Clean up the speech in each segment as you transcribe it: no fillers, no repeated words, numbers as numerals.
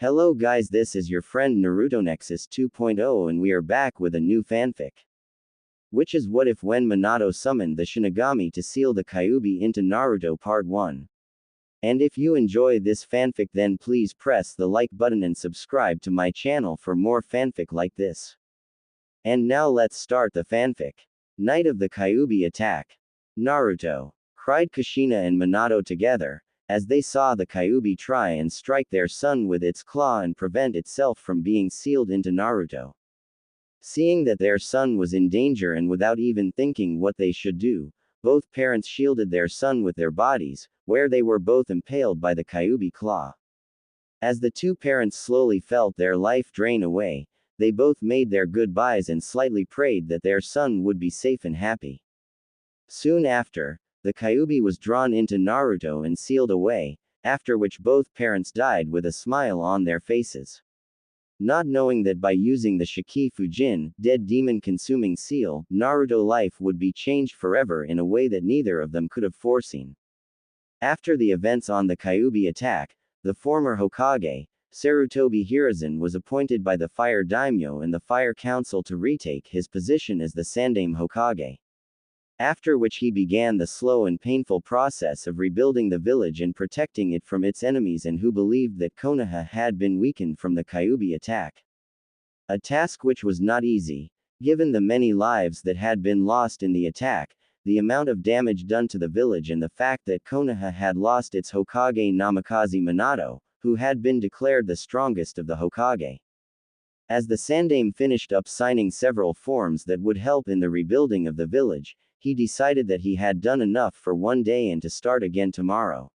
Hello guys, this is your friend Naruto Nexus 2.0 and we are back with a new fanfic. Which is what if when Minato summoned the Shinigami to seal the Kyuubi into Naruto Part 1. And if you enjoy this fanfic then please press the like button and subscribe to my channel for more fanfic like this. And now let's start the fanfic. Night of the Kyuubi attack. Naruto, cried Kushina and Minato together, as they saw the Kyuubi try and strike their son with its claw and prevent itself from being sealed into Naruto. Seeing that their son was in danger and without even thinking what they should do, both parents shielded their son with their bodies, where they were both impaled by the Kyuubi claw. As the two parents slowly felt their life drain away, they both made their goodbyes and slightly prayed that their son would be safe and happy. Soon after, the Kyuubi was drawn into Naruto and sealed away, after which both parents died with a smile on their faces. Not knowing that by using the Shiki Fujin, dead demon-consuming seal, Naruto's life would be changed forever in a way that neither of them could have foreseen. After the events on the Kyuubi attack, the former Hokage, Sarutobi Hiruzen was appointed by the Fire Daimyo and the Fire Council to retake his position as the Sandaime Hokage. After which he began the slow and painful process of rebuilding the village and protecting it from its enemies and who believed that Konoha had been weakened from the Kyuubi attack. A task which was not easy, given the many lives that had been lost in the attack, the amount of damage done to the village and the fact that Konoha had lost its Hokage Namikaze Minato, who had been declared the strongest of the Hokage. As the Sandaime finished up signing several forms that would help in the rebuilding of the village, he decided that he had done enough for one day and to start again tomorrow.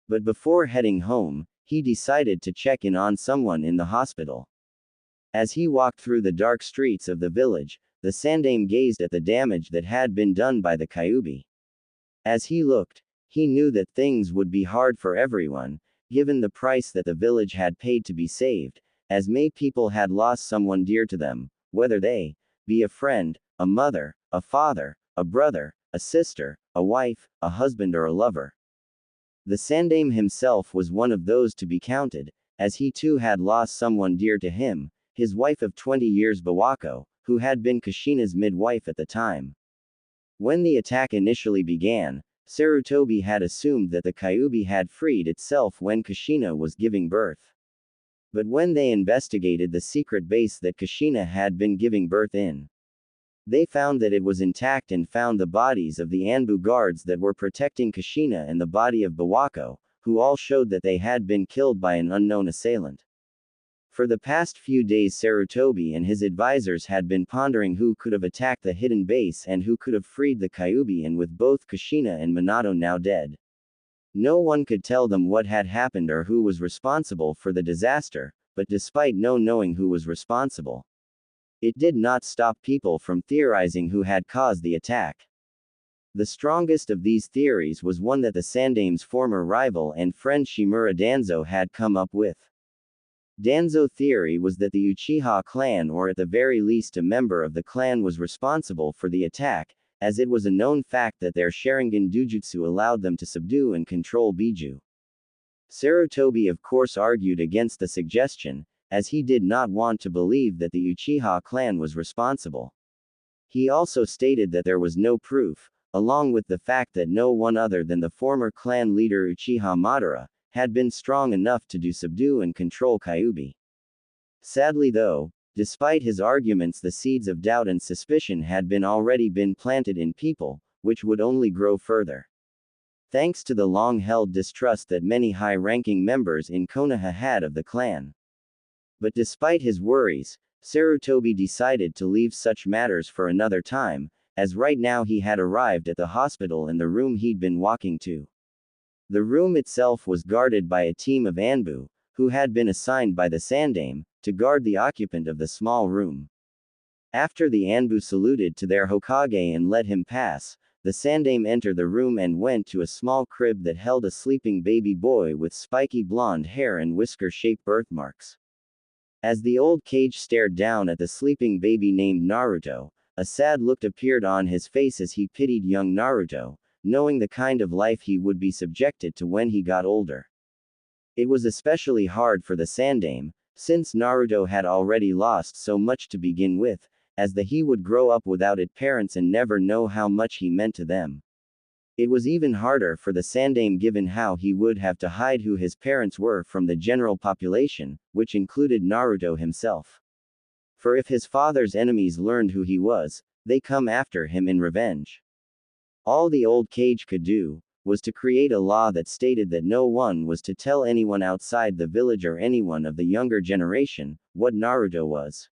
But before heading home, he decided to check in on someone in the hospital. As he walked through the dark streets of the village, the Sandaime gazed at the damage that had been done by the Kyuubi. As he looked, he knew that things would be hard for everyone, given the price that the village had paid to be saved, as many people had lost someone dear to them, whether they be a friend, a mother, a father, a brother, a sister, a wife, a husband or a lover. The Sandaime himself was one of those to be counted, as he too had lost someone dear to him, his wife of 20 years Bawako, who had been Kushina's midwife at the time. When the attack initially began, Sarutobi had assumed that the Kyuubi had freed itself when Kushina was giving birth. But when they investigated the secret base that Kushina had been giving birth in, they found that it was intact and found the bodies of the Anbu guards that were protecting Kushina and the body of Bawako, who all showed that they had been killed by an unknown assailant. For the past few days Sarutobi and his advisors had been pondering who could have attacked the hidden base and who could have freed the Kyuubi, and with both Kushina and Minato now dead, no one could tell them what had happened or who was responsible for the disaster, but despite no knowing who was responsible, it did not stop people from theorizing who had caused the attack. The strongest of these theories was one that the Sandaime's former rival and friend Shimura Danzo had come up with. Danzo's theory was that the Uchiha clan, or at the very least a member of the clan, was responsible for the attack, as it was a known fact that their Sharingan Dujutsu allowed them to subdue and control Biju. Sarutobi of course argued against the suggestion, as he did not want to believe that the Uchiha clan was responsible. He also stated that there was no proof, along with the fact that no one other than the former clan leader Uchiha Madara had been strong enough to subdue and control Kyuubi. Sadly though, despite his arguments, the seeds of doubt and suspicion had already been planted in people, which would only grow further. Thanks to the long-held distrust that many high-ranking members in Konoha had of the clan. But despite his worries, Sarutobi decided to leave such matters for another time, as right now he had arrived at the hospital and the room he'd been walking to. The room itself was guarded by a team of Anbu, who had been assigned by the Sandaime to guard the occupant of the small room. After the Anbu saluted to their Hokage and let him pass, the Sandaime entered the room and went to a small crib that held a sleeping baby boy with spiky blonde hair and whisker-shaped birthmarks. As the old cage stared down at the sleeping baby named Naruto, a sad look appeared on his face as he pitied young Naruto, knowing the kind of life he would be subjected to when he got older. It was especially hard for the Sandaime, since Naruto had already lost so much to begin with, as he would grow up without its parents and never know how much he meant to them. It was even harder for the Sandaime given how he would have to hide who his parents were from the general population, which included Naruto himself. For if his father's enemies learned who he was, they come after him in revenge. All the old Kage could do was to create a law that stated that no one was to tell anyone outside the village or anyone of the younger generation what Naruto was.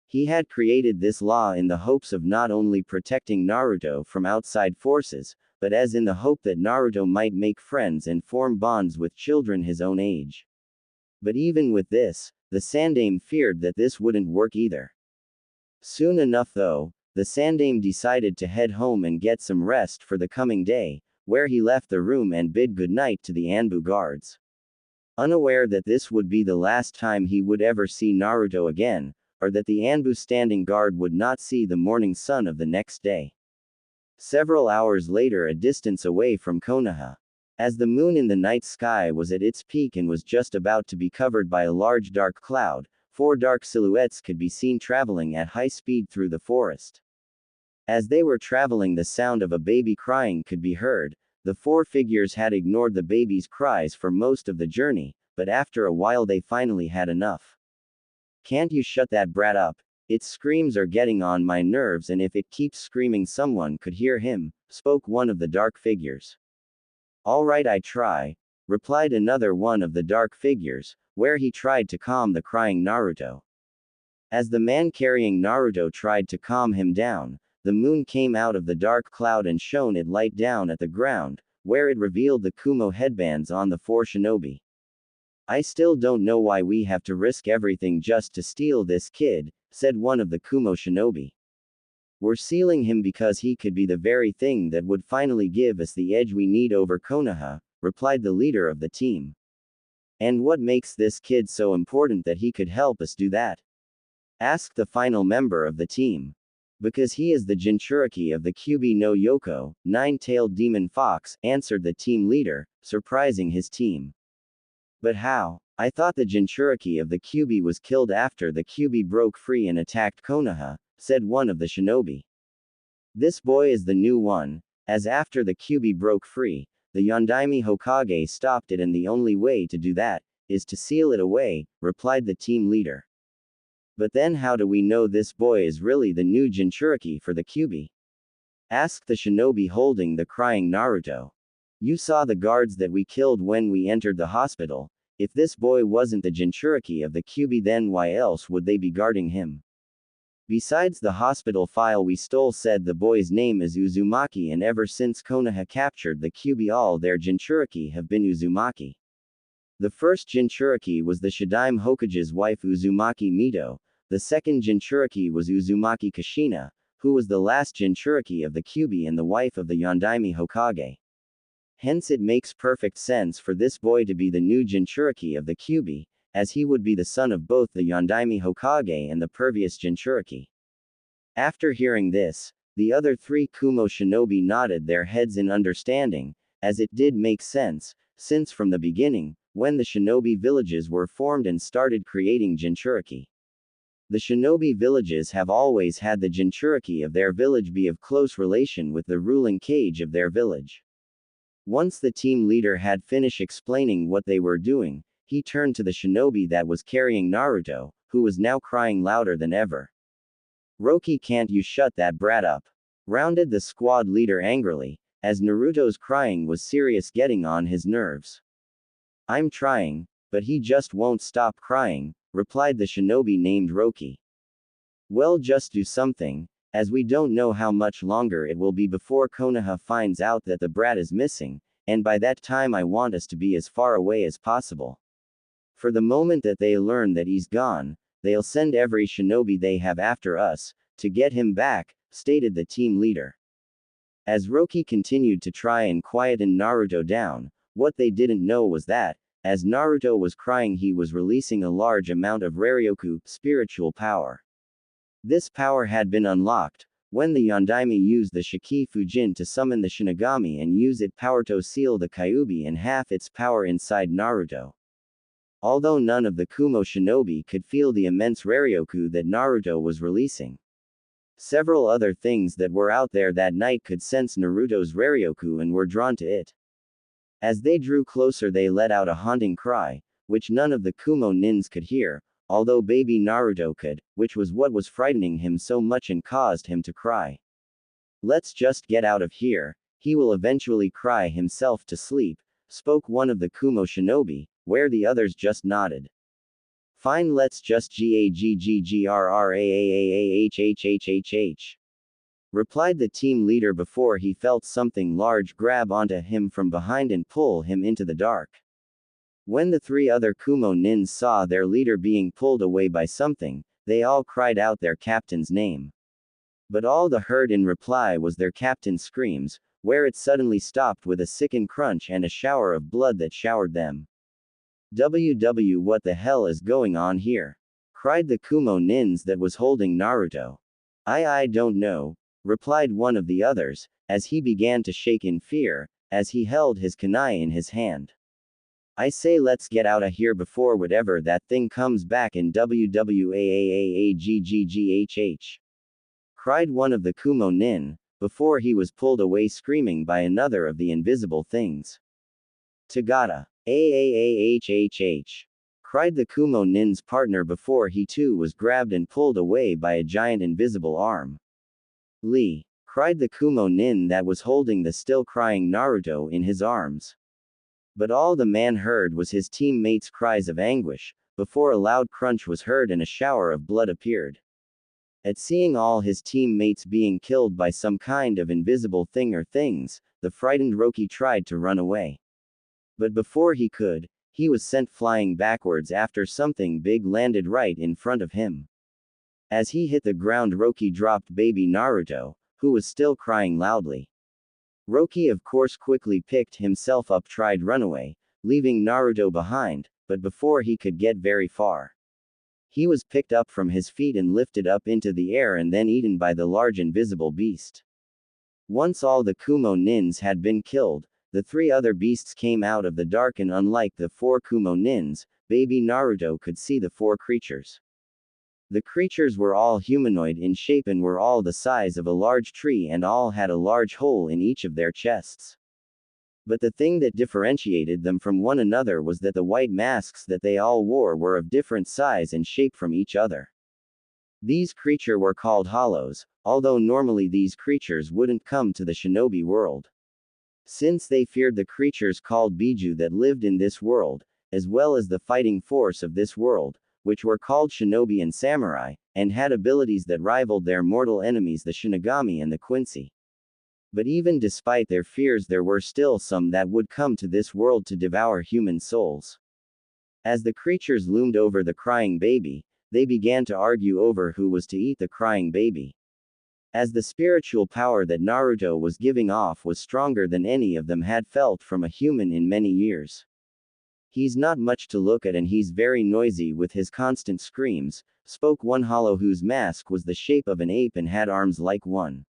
He had created this law in the hopes of not only protecting Naruto from outside forces, but as in the hope that Naruto might make friends and form bonds with children his own age. But even with this, the Sandaime feared that this wouldn't work either. Soon enough though, the Sandaime decided to head home and get some rest for the coming day, where he left the room and bid goodnight to the Anbu guards. Unaware that this would be the last time he would ever see Naruto again, or that the Anbu standing guard would not see the morning sun of the next day. Several hours later, a distance away from Konoha. As the moon in the night sky was at its peak and was just about to be covered by a large dark cloud, 4 dark silhouettes could be seen traveling at high speed through the forest. As they were traveling, the sound of a baby crying could be heard. The 4 figures had ignored the baby's cries for most of the journey, but after a while they finally had enough. "Can't you shut that brat up? Its screams are getting on my nerves, and if it keeps screaming someone could hear him," spoke one of the dark figures. "All right, I try," replied another one of the dark figures, where he tried to calm the crying Naruto. As the man carrying Naruto tried to calm him down, the moon came out of the dark cloud and shone its light down at the ground, where it revealed the Kumo headbands on the 4 shinobi. "I still don't know why we have to risk everything just to steal this kid," said one of the Kumo shinobi. "We're sealing him because he could be the very thing that would finally give us the edge we need over Konoha," replied the leader of the team. "And what makes this kid so important that he could help us do that?" asked the final member of the team. "Because he is the Jinchuriki of the Kyuubi no Yoko, 9-tailed demon fox," answered the team leader, surprising his team. "But how? I thought the Jinchuriki of the Kyuubi was killed after the Kyuubi broke free and attacked Konoha," said one of the shinobi. "This boy is the new one, as after the Kyuubi broke free, the Yondaime Hokage stopped it, and the only way to do that is to seal it away," replied the team leader. "But then how do we know this boy is really the new Jinchuriki for the Kyuubi?" asked the shinobi holding the crying Naruto. "You saw the guards that we killed when we entered the hospital. If this boy wasn't the Jinchuriki of the Kyuubi, then why else would they be guarding him? Besides, the hospital file we stole said the boy's name is Uzumaki, and ever since Konoha captured the Kyuubi, all their Jinchuriki have been Uzumaki. The first Jinchuriki was the Shadaime Hokage's wife Uzumaki Mito. The second Jinchuriki was Uzumaki Kushina, who was the last Jinchuriki of the Kyuubi and the wife of the Yondaime Hokage. Hence it makes perfect sense for this boy to be the new Jinchuriki of the Kyuubi, as he would be the son of both the Yondaime Hokage and the previous Jinchuriki." After hearing this, the other 3 Kumo shinobi nodded their heads in understanding, as it did make sense, since from the beginning, when the shinobi villages were formed and started creating Jinchuriki. The shinobi villages have always had the Jinchuriki of their village be of close relation with the ruling Kage of their village. Once the team leader had finished explaining what they were doing, he turned to the shinobi that was carrying Naruto, who was now crying louder than ever. "Roki, can't you shut that brat up?" rounded the squad leader angrily, as Naruto's crying was serious, getting on his nerves. "I'm trying, but he just won't stop crying," replied the shinobi named Roki. "Well, just do something, as we don't know how much longer it will be before Konoha finds out that the brat is missing, and by that time I want us to be as far away as possible. For the moment that they learn that he's gone, they'll send every shinobi they have after us, to get him back," stated the team leader. As Roki continued to try and quieten Naruto down, what they didn't know was that, as Naruto was crying, he was releasing a large amount of Raryoku, spiritual power. This power had been unlocked when the Yondaime used the Shiki Fujin to summon the Shinigami and use its power to seal the Kyuubi and half its power inside Naruto. although none of the Kumo shinobi could feel the immense Raryoku that Naruto was releasing. Several other things that were out there that night could sense Naruto's Raryoku and were drawn to it. As they drew closer, they let out a haunting cry, which none of the Kumo nins could hear, although baby Naruto could, which was what was frightening him so much and caused him to cry. "Let's just get out of here, he will eventually cry himself to sleep," spoke one of the Kumo shinobi, where the others just nodded. "Fine, let's just gagggrraaahhhhh," replied the team leader before he felt something large grab onto him from behind and pull him into the dark. When the three other Kumo nins saw their leader being pulled away by something, they all cried out their captain's name. But all they heard in reply was their captain's screams, where it suddenly stopped with a sickened crunch and a shower of blood that showered them. "WW, what the hell is going on here?" cried the Kumo nins that was holding Naruto. I don't know," replied one of the others, as he began to shake in fear, as he held his kunai in his hand. "I say let's get out of here before whatever that thing comes back in WWAAAAGGGHH," cried one of the Kumo nin, before he was pulled away screaming by another of the invisible things. "Tagata. AAAHHH," cried the Kumo nin's partner before he too was grabbed and pulled away by a giant invisible arm. "Lee," cried the Kumo nin that was holding the still crying Naruto in his arms. But all the man heard was his teammates' cries of anguish, before a loud crunch was heard and a shower of blood appeared. At seeing all his teammates being killed by some kind of invisible thing or things, the frightened Roki tried to run away. But before he could, he was sent flying backwards after something big landed right in front of him. As he hit the ground, Roki dropped baby Naruto, who was still crying loudly. Roki of course quickly picked himself up, tried run away, leaving Naruto behind, but before he could get very far, he was picked up from his feet and lifted up into the air and then eaten by the large invisible beast. Once all the Kumo nins had been killed, the three other beasts came out of the dark, and unlike the four Kumo nins, baby Naruto could see the four creatures. The creatures were all humanoid in shape and were all the size of a large tree, and all had a large hole in each of their chests. But the thing that differentiated them from one another was that the white masks that they all wore were of different size and shape from each other. These creatures were called hollows, although normally these creatures wouldn't come to the shinobi world, since they feared the creatures called Biju that lived in this world, as well as the fighting force of this world, which were called shinobi and samurai, and had abilities that rivaled their mortal enemies the Shinigami and the Quincy. But even despite their fears, there were still some that would come to this world to devour human souls. As the creatures loomed over the crying baby, they began to argue over who was to eat the crying baby. As the spiritual power that Naruto was giving off was stronger than any of them had felt from a human in many years. "He's not much to look at and he's very noisy with his constant screams," spoke one hollow whose mask was the shape of an ape and had arms like one.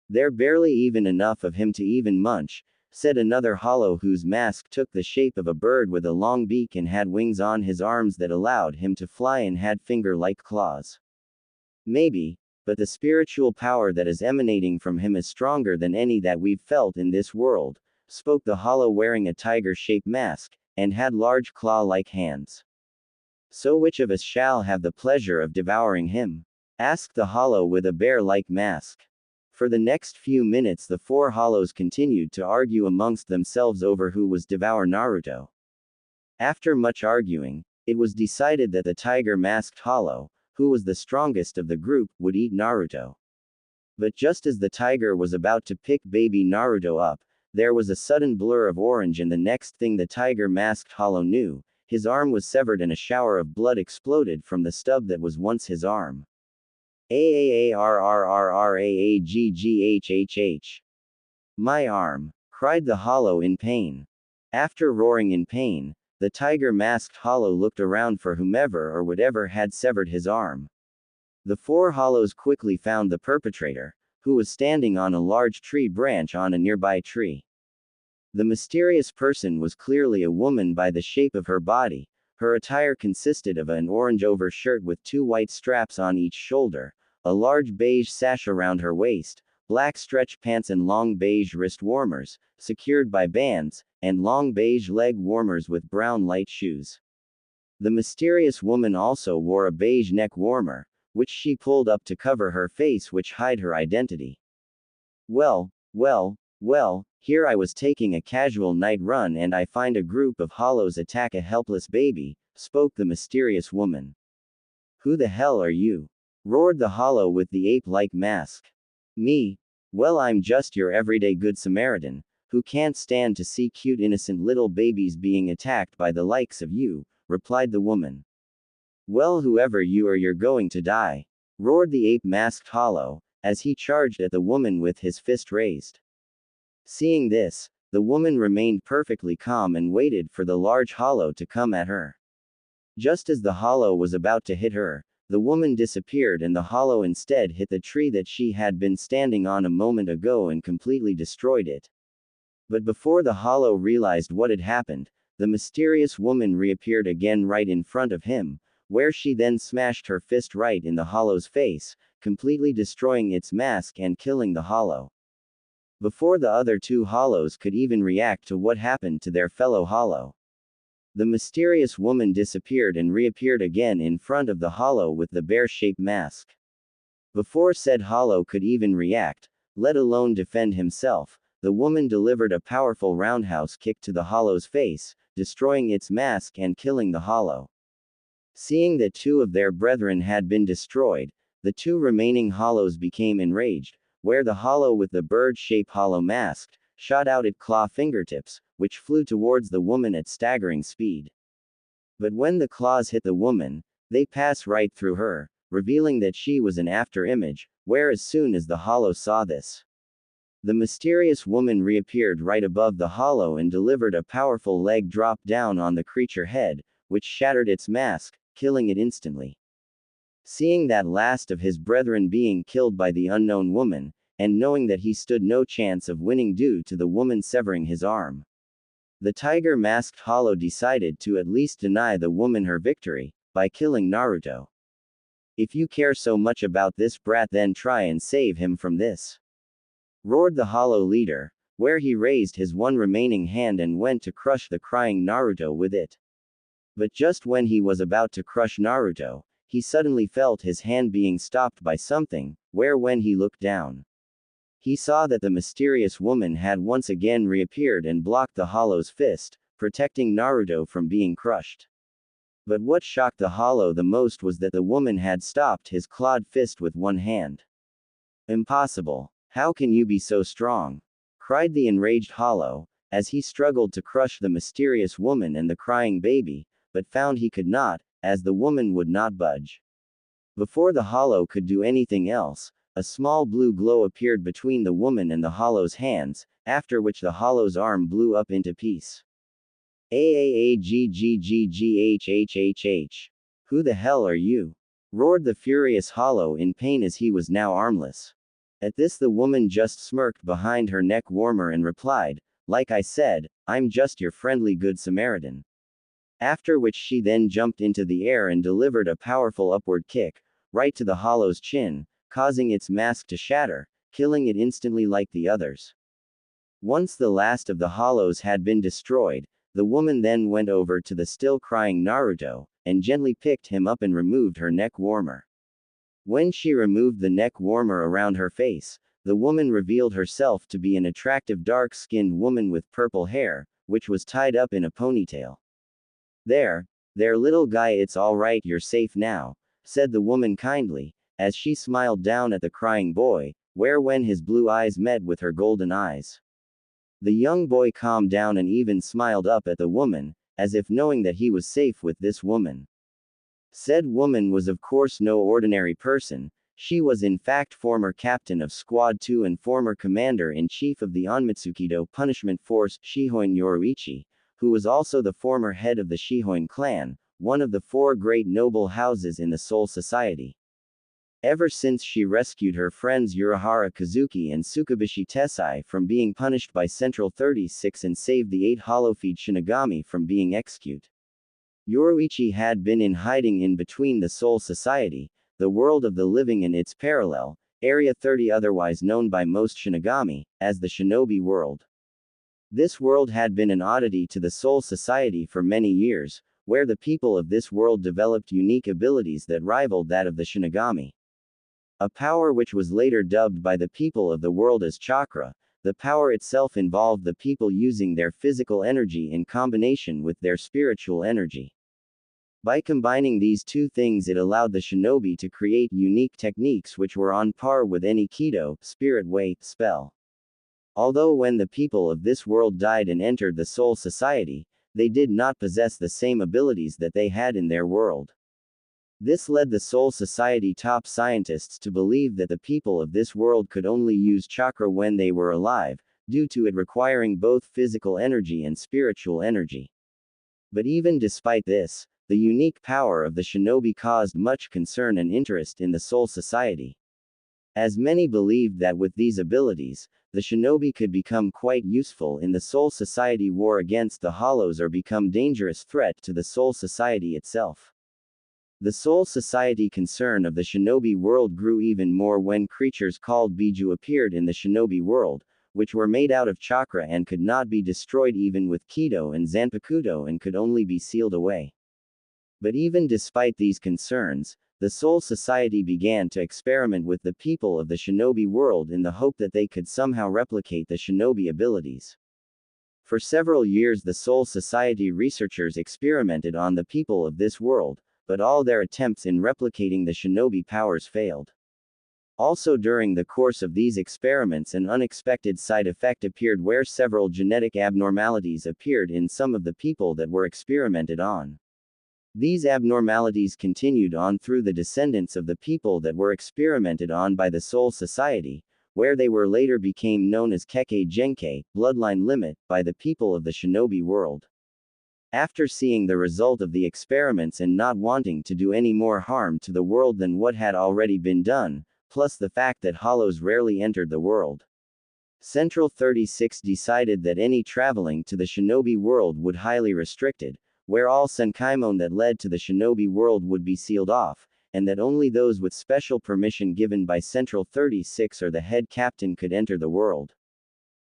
"They're barely even enough of him to even munch," said another hollow whose mask took the shape of a bird with a long beak and had wings on his arms that allowed him to fly and had finger-like claws. "Maybe, but the spiritual power that is emanating from him is stronger than any that we've felt in this world," spoke the hollow wearing a tiger-shaped mask, and had large claw-like hands. "So which of us shall have the pleasure of devouring him?" asked the hollow with a bear-like mask. For the next few minutes the four hollows continued to argue amongst themselves over who was to devour Naruto. After much arguing, it was decided that the tiger-masked hollow, who was the strongest of the group, would eat Naruto. But just as the tiger was about to pick baby Naruto up, there was a sudden blur of orange, and the next thing the tiger-masked hollow knew, his arm was severed and a shower of blood exploded from the stub that was once his arm. "AAARRRRRAAGGHHH. My arm!" cried the hollow in pain. After roaring in pain, the tiger-masked hollow looked around for whomever or whatever had severed his arm. The four hollows quickly found the perpetrator, who was standing on a large tree branch on a nearby tree. The mysterious person was clearly a woman by the shape of her body, Her attire consisted of an orange overshirt with 2 white straps on each shoulder, a large beige sash around her waist, black stretch pants and long beige wrist warmers, secured by bands, and long beige leg warmers with brown light shoes. The mysterious woman also wore a beige neck warmer, which she pulled up to cover her face, which hide her identity. Well, here I was taking a casual night run and I find a group of hollows attack a helpless baby, spoke the mysterious woman. Who the hell are you? Roared the hollow with the ape-like mask. Me? Well, I'm just your everyday good Samaritan, who can't stand to see cute innocent little babies being attacked by the likes of you, replied the woman. Well, whoever you are, you're going to die, roared the ape-masked hollow, as he charged at the woman with his fist raised. Seeing this, the woman remained perfectly calm and waited for the large hollow to come at her. Just as the hollow was about to hit her, the woman disappeared and the hollow instead hit the tree that she had been standing on a moment ago and completely destroyed it. But before the hollow realized what had happened, the mysterious woman reappeared again right in front of him, where she then smashed her fist right in the hollow's face, completely destroying its mask and killing the hollow. Before the other 2 hollows could even react to what happened to their fellow hollow, the mysterious woman disappeared and reappeared again in front of the hollow with the bear-shaped mask. Before said hollow could even react, let alone defend himself, the woman delivered a powerful roundhouse kick to the hollow's face, destroying its mask and killing the hollow. Seeing that 2 of their brethren had been destroyed, the 2 remaining hollows became enraged, where the hollow with the bird-shaped hollow masked, shot out its claw fingertips, which flew towards the woman at staggering speed. But when the claws hit the woman, they passed right through her, revealing that she was an after-image, where as soon as the hollow saw this, the mysterious woman reappeared right above the hollow and delivered a powerful leg drop down on the creature head, which shattered its mask, killing it instantly. Seeing that last of his brethren being killed by the unknown woman, and knowing that he stood no chance of winning due to the woman severing his arm, the tiger-masked hollow decided to at least deny the woman her victory, by killing Naruto. If you care so much about this brat, then try and save him from this, roared the hollow leader, where he raised his one remaining hand and went to crush the crying Naruto with it. But just when he was about to crush Naruto, he suddenly felt his hand being stopped by something, where when he looked down, he saw that the mysterious woman had once again reappeared and blocked the hollow's fist, protecting Naruto from being crushed. But what shocked the hollow the most was that the woman had stopped his clawed fist with one hand. Impossible. How can you be so strong? Cried the enraged hollow, as he struggled to crush the mysterious woman and the crying baby, but found he could not, as the woman would not budge. Before the hollow could do anything else, a small blue glow appeared between the woman and the hollow's hands, after which the hollow's arm blew up into piece. AAAGGGGHHHH. Who the hell are you? Roared the furious hollow in pain as he was now armless. At this the woman just smirked behind her neck warmer and replied, like I said, I'm just your friendly good Samaritan. After which she then jumped into the air and delivered a powerful upward kick, right to the hollow's chin, causing its mask to shatter, killing it instantly like the others. Once the last of the hollows had been destroyed, the woman then went over to the still crying Naruto, and gently picked him up and removed her neck warmer. When she removed the neck warmer around her face, the woman revealed herself to be an attractive dark-skinned woman with purple hair, which was tied up in a ponytail. There, little guy, it's alright, you're safe now, said the woman kindly, as she smiled down at the crying boy, where when his blue eyes met with her golden eyes, the young boy calmed down and even smiled up at the woman, as if knowing that he was safe with this woman. Said woman was of course no ordinary person, she was in fact former captain of Squad 2 and former commander-in-chief of the Onmitsukido Punishment Force, Shihoin Yoruichi, who was also the former head of the Shihoin clan, one of the 4 great noble houses in the Soul Society. Ever since she rescued her friends Urahara Kazuki and Tsukubishi Tessai from being punished by Central 36 and saved the 8 Hollowfeed Shinigami from being executed. Yoruichi had been in hiding in between the Soul Society, the world of the living and its parallel, Area 30, otherwise known by most Shinigami as the Shinobi world. This world had been an oddity to the Soul Society for many years, where the people of this world developed unique abilities that rivaled that of the Shinigami. A power which was later dubbed by the people of the world as chakra. The power itself involved the people using their physical energy in combination with their spiritual energy. By combining these two things, it allowed the shinobi to create unique techniques which were on par with any Kido, spirit way, spell. Although when the people of this world died and entered the Soul Society, they did not possess the same abilities that they had in their world. This led the Soul Society top scientists to believe that the people of this world could only use chakra when they were alive, due to it requiring both physical energy and spiritual energy. But even despite this, the unique power of the shinobi caused much concern and interest in the Soul Society. As many believed that with these abilities, the shinobi could become quite useful in the Soul Society war against the Hollows or become dangerous threat to the Soul Society itself. The Soul Society concern of the shinobi world grew even more when creatures called Biju appeared in the shinobi world, which were made out of chakra and could not be destroyed even with Kido and Zanpakuto and could only be sealed away. But even despite these concerns, the Soul Society began to experiment with the people of the shinobi world in the hope that they could somehow replicate the shinobi abilities. For several years the Soul Society researchers experimented on the people of this world, but all their attempts in replicating the shinobi powers failed. Also during the course of these experiments an unexpected side effect appeared where several genetic abnormalities appeared in some of the people that were experimented on. These abnormalities continued on through the descendants of the people that were experimented on by the Soul Society, where they were later became known as Kekkei Genkei, bloodline limit, by the people of the shinobi world. After seeing the result of the experiments and not wanting to do any more harm to the world than what had already been done, plus the fact that Hollows rarely entered the world, Central 36 decided that any traveling to the shinobi world would highly restricted, where all Senkaimon that led to the shinobi world would be sealed off, and that only those with special permission given by Central 36 or the head captain could enter the world.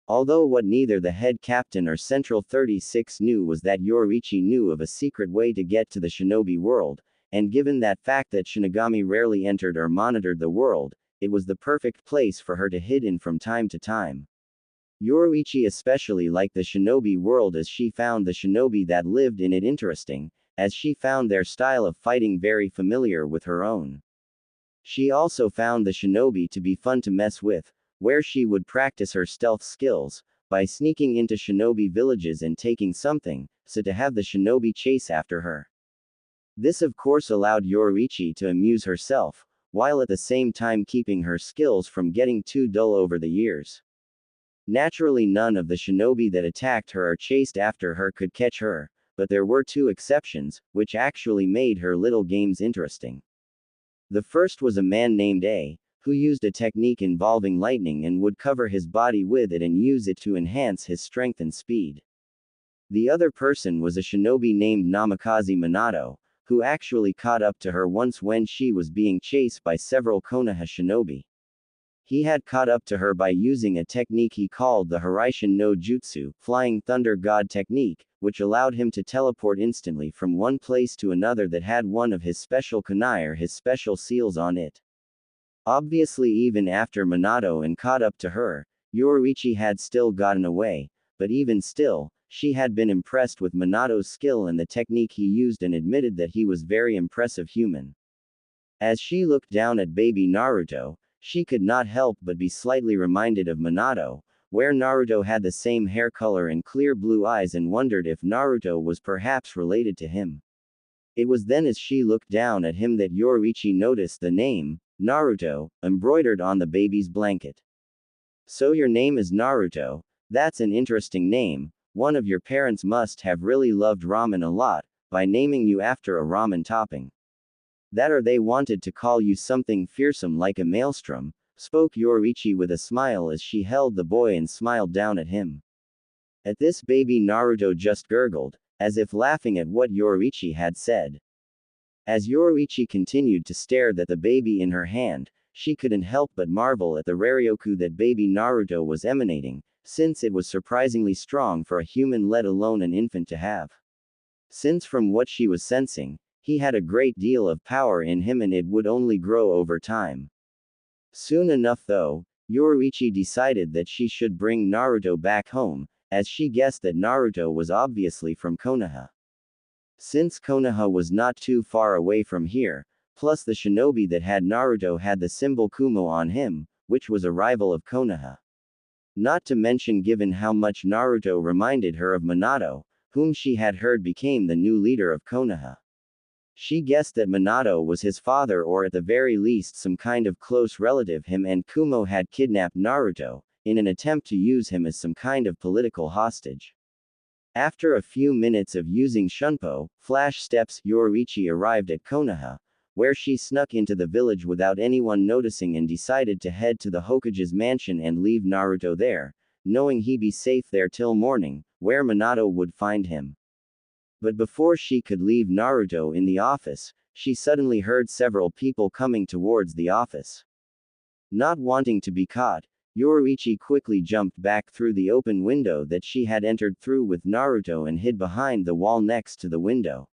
Although what neither the head captain or Central 36 knew was that Yoruichi knew of a secret way to get to the shinobi world, and given that fact that Shinigami rarely entered or monitored the world, it was the perfect place for her to hide in from time to time. Yoruichi especially liked the shinobi world as she found the shinobi that lived in it interesting, as she found their style of fighting very familiar with her own. She also found the shinobi to be fun to mess with, where she would practice her stealth skills, by sneaking into shinobi villages and taking something, so to have the shinobi chase after her. This of course allowed Yoruichi to amuse herself, while at the same time keeping her skills from getting too dull over the years. Naturally none of the shinobi that attacked her or chased after her could catch her, but there were two exceptions, which actually made her little games interesting. The first was a man named A, who used a technique involving lightning and would cover his body with it and use it to enhance his strength and speed. The other person was a shinobi named Namikaze Minato, who actually caught up to her once when she was being chased by several Konoha shinobi. He had caught up to her by using a technique he called the Hiraishin no Jutsu, Flying Thunder God technique, which allowed him to teleport instantly from one place to another that had one of his special kunai or his special seals on it. Obviously even after Minato and caught up to her, Yoruichi had still gotten away, but even still, she had been impressed with Minato's skill and the technique he used and admitted that he was very impressive human. As she looked down at baby Naruto, she could not help but be slightly reminded of Minato, where Naruto had the same hair color and clear blue eyes and wondered if Naruto was perhaps related to him. It was then as she looked down at him that Yoruichi noticed the name, Naruto, embroidered on the baby's blanket. So your name is Naruto, that's an interesting name, one of your parents must have really loved ramen a lot, by naming you after a ramen topping. That or they wanted to call you something fearsome like a maelstrom, spoke Yoruichi with a smile as she held the boy and smiled down at him. At this baby Naruto just gurgled, as if laughing at what Yoruichi had said. As Yoruichi continued to stare at the baby in her hand, she couldn't help but marvel at the raryoku that baby Naruto was emanating, since it was surprisingly strong for a human, let alone an infant, to have. Since from what she was sensing, he had a great deal of power in him and it would only grow over time. Soon enough though, Yoruichi decided that she should bring Naruto back home, as she guessed that Naruto was obviously from Konoha. Since Konoha was not too far away from here, plus the shinobi that had Naruto had the symbol Kumo on him, which was a rival of Konoha. Not to mention given how much Naruto reminded her of Minato, whom she had heard became the new leader of Konoha. She guessed that Minato was his father or at the very least some kind of close relative. Him and Kumo had kidnapped Naruto, in an attempt to use him as some kind of political hostage. After a few minutes of using Shunpo, flash steps, Yoruichi arrived at Konoha, where she snuck into the village without anyone noticing and decided to head to the Hokage's mansion and leave Naruto there, knowing he'd be safe there till morning, where Minato would find him. But before she could leave Naruto in the office, she suddenly heard several people coming towards the office. Not wanting to be caught, Yoruichi quickly jumped back through the open window that she had entered through with Naruto and hid behind the wall next to the window.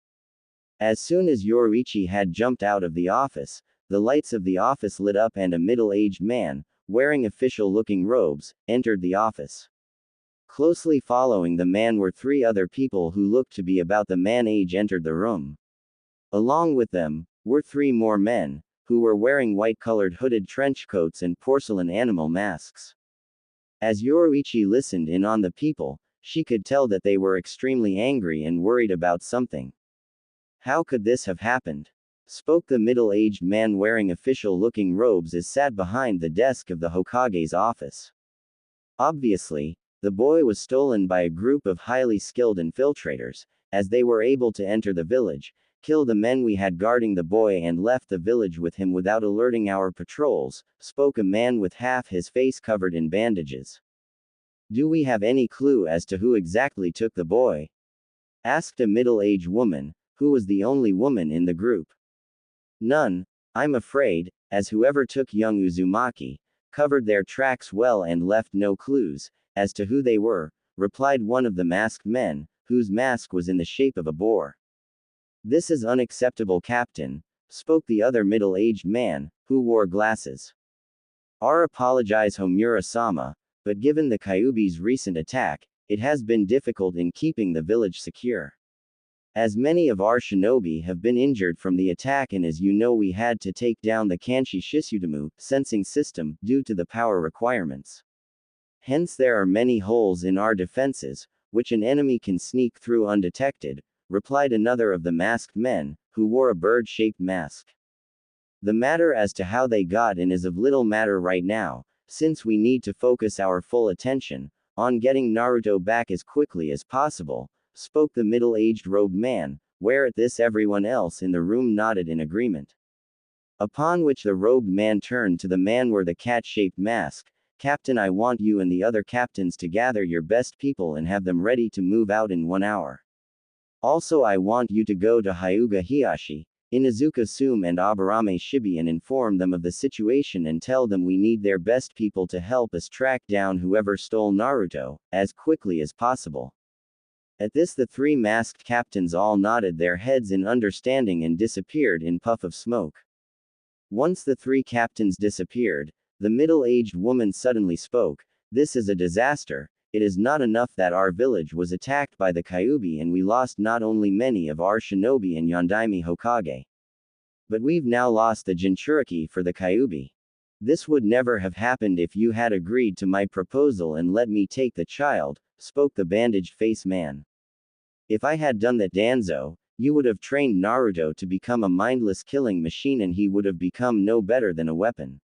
As soon as Yoruichi had jumped out of the office, the lights of the office lit up and a middle-aged man, wearing official-looking robes, entered the office. Closely following the man were three other people who looked to be about the man's age entered the room. Along with them, were three more men, who were wearing white-colored hooded trench coats and porcelain animal masks. As Yoruichi listened in on the people, she could tell that they were extremely angry and worried about something. How could this have happened? Spoke the middle-aged man wearing official-looking robes as sat behind the desk of the Hokage's office. Obviously, the boy was stolen by a group of highly skilled infiltrators, as they were able to enter the village, kill the men we had guarding the boy and left the village with him without alerting our patrols, spoke a man with half his face covered in bandages. Do we have any clue as to who exactly took the boy? Asked a middle-aged woman, who was the only woman in the group. None, I'm afraid, as whoever took young Uzumaki, covered their tracks well and left no clues, as to who they were, replied one of the masked men, whose mask was in the shape of a boar. This is unacceptable, Captain, spoke the other middle-aged man, who wore glasses. Apologize Homura-sama, but given the Kyuubi's recent attack, it has been difficult in keeping the village secure. As many of our shinobi have been injured from the attack and as you know we had to take down the Kanshi Shisudamu sensing system, due to the power requirements. Hence there are many holes in our defenses, which an enemy can sneak through undetected, replied another of the masked men, who wore a bird-shaped mask. The matter as to how they got in is of little matter right now, since we need to focus our full attention on getting Naruto back as quickly as possible, spoke the middle-aged robed man, where at this everyone else in the room nodded in agreement. Upon which the robed man turned to the man wearing the cat-shaped mask. Captain, I want you and the other captains to gather your best people and have them ready to move out in 1 hour. Also I want you to go to Hyuga Hiyashi, Inuzuka Sume and Aburame Shibi and inform them of the situation and tell them we need their best people to help us track down whoever stole Naruto, as quickly as possible. At this the three masked captains all nodded their heads in understanding and disappeared in puff of smoke. Once the three captains disappeared, the middle-aged woman suddenly spoke, "This is a disaster. It is not enough that our village was attacked by the Kyuubi and we lost not only many of our shinobi and Yondaime Hokage, but we've now lost the Jinchuriki for the Kyuubi. This would never have happened if you had agreed to my proposal and let me take the child," spoke the bandaged-face man. "If I had done that, Danzo, you would have trained Naruto to become a mindless killing machine and he would have become no better than a weapon.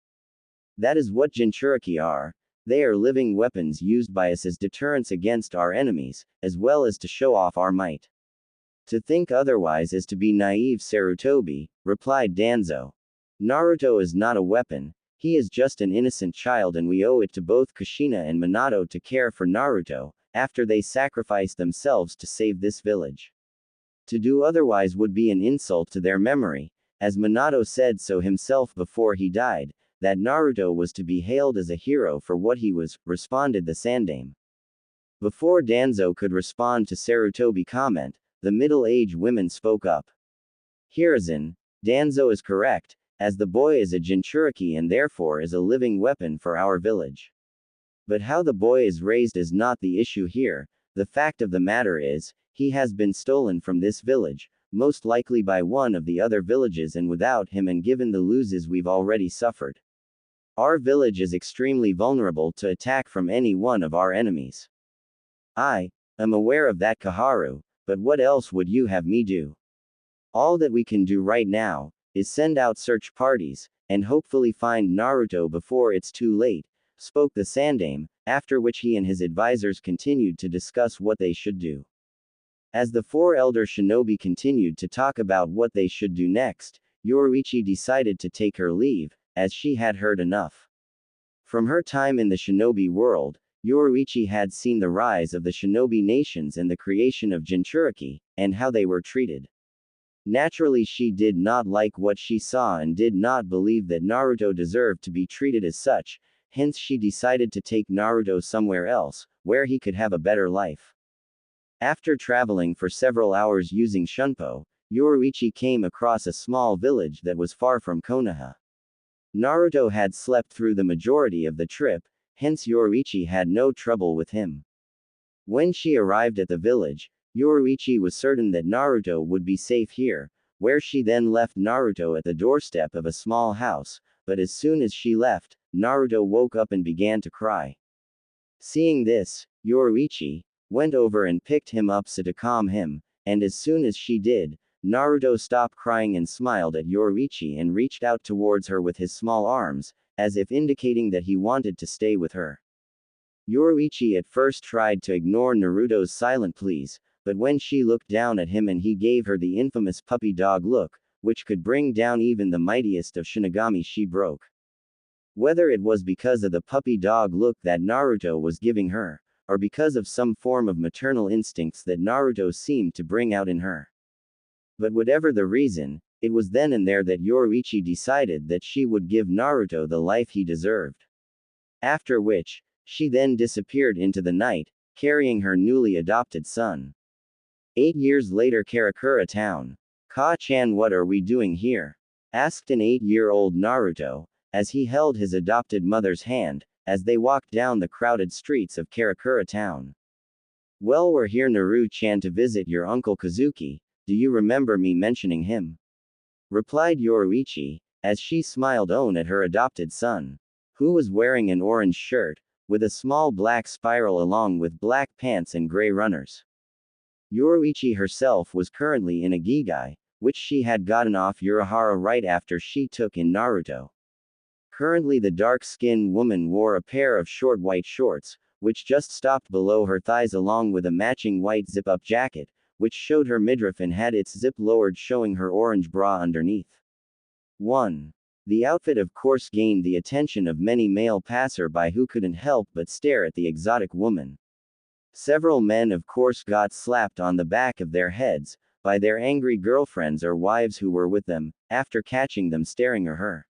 That is what Jinchuriki are. They are living weapons used by us as deterrence against our enemies, as well as to show off our might. To think otherwise is to be naive, Sarutobi," replied Danzo. "Naruto is not a weapon, he is just an innocent child and we owe it to both Kushina and Minato to care for Naruto, after they sacrificed themselves to save this village. To do otherwise would be an insult to their memory, as Minato said so himself before he died, that Naruto was to be hailed as a hero for what he was, responded the Sandaime. Before Danzo could respond to Sarutobi's comment, the middle-aged women spoke up. Hiruzen, Danzo is correct, as the boy is a Jinchuriki and therefore is a living weapon for our village. But how the boy is raised is not the issue here. The fact of the matter is, he has been stolen from this village, most likely by one of the other villages, and without him and given the losses we've already suffered, our village is extremely vulnerable to attack from any one of our enemies. I am aware of that, Kaharu, but what else would you have me do? All that we can do right now is send out search parties, and hopefully find Naruto before it's too late, spoke the Sandaime, after which he and his advisors continued to discuss what they should do. As the four elder shinobi continued to talk about what they should do next, Yoruichi decided to take her leave, as she had heard enough. From her time in the shinobi world, Yoruichi had seen the rise of the shinobi nations and the creation of Jinchuriki, and how they were treated. Naturally, she did not like what she saw and did not believe that Naruto deserved to be treated as such, hence she decided to take Naruto somewhere else, where he could have a better life. After traveling for several hours using Shunpo, Yoruichi came across a small village that was far from Konoha. Naruto had slept through the majority of the trip, hence Yoruichi had no trouble with him. When she arrived at the village, Yoruichi was certain that Naruto would be safe here, where she then left Naruto at the doorstep of a small house, but as soon as she left, Naruto woke up and began to cry. Seeing this, Yoruichi went over and picked him up so to calm him, and as soon as she did, Naruto stopped crying and smiled at Yoruichi and reached out towards her with his small arms, as if indicating that he wanted to stay with her. Yoruichi at first tried to ignore Naruto's silent pleas, but when she looked down at him and he gave her the infamous puppy dog look, which could bring down even the mightiest of Shinigami, she broke. Whether it was because of the puppy dog look that Naruto was giving her, or because of some form of maternal instincts that Naruto seemed to bring out in her. But whatever the reason, it was then and there that Yoruichi decided that she would give Naruto the life he deserved. After which, she then disappeared into the night, carrying her newly adopted son. 8 years later, Karakura town. Ka-chan, what are we doing here? Asked an 8-year-old Naruto, as he held his adopted mother's hand, as they walked down the crowded streets of Karakura town. Well, we're here, Naru-chan, to visit your uncle Kazuki. Do you remember me mentioning him? Replied Yoruichi, as she smiled on at her adopted son, who was wearing an orange shirt, with a small black spiral along with black pants and gray runners. Yoruichi herself was currently in a gigai, which she had gotten off Urahara right after she took in Naruto. Currently, the dark-skinned woman wore a pair of short white shorts, which just stopped below her thighs, along with a matching white zip-up jacket, which showed her midriff and had its zip lowered, showing her orange bra underneath. 1. The outfit of course gained the attention of many male passer-by who couldn't help but stare at the exotic woman. Several men of course got slapped on the back of their heads by their angry girlfriends or wives who were with them, after catching them staring at her.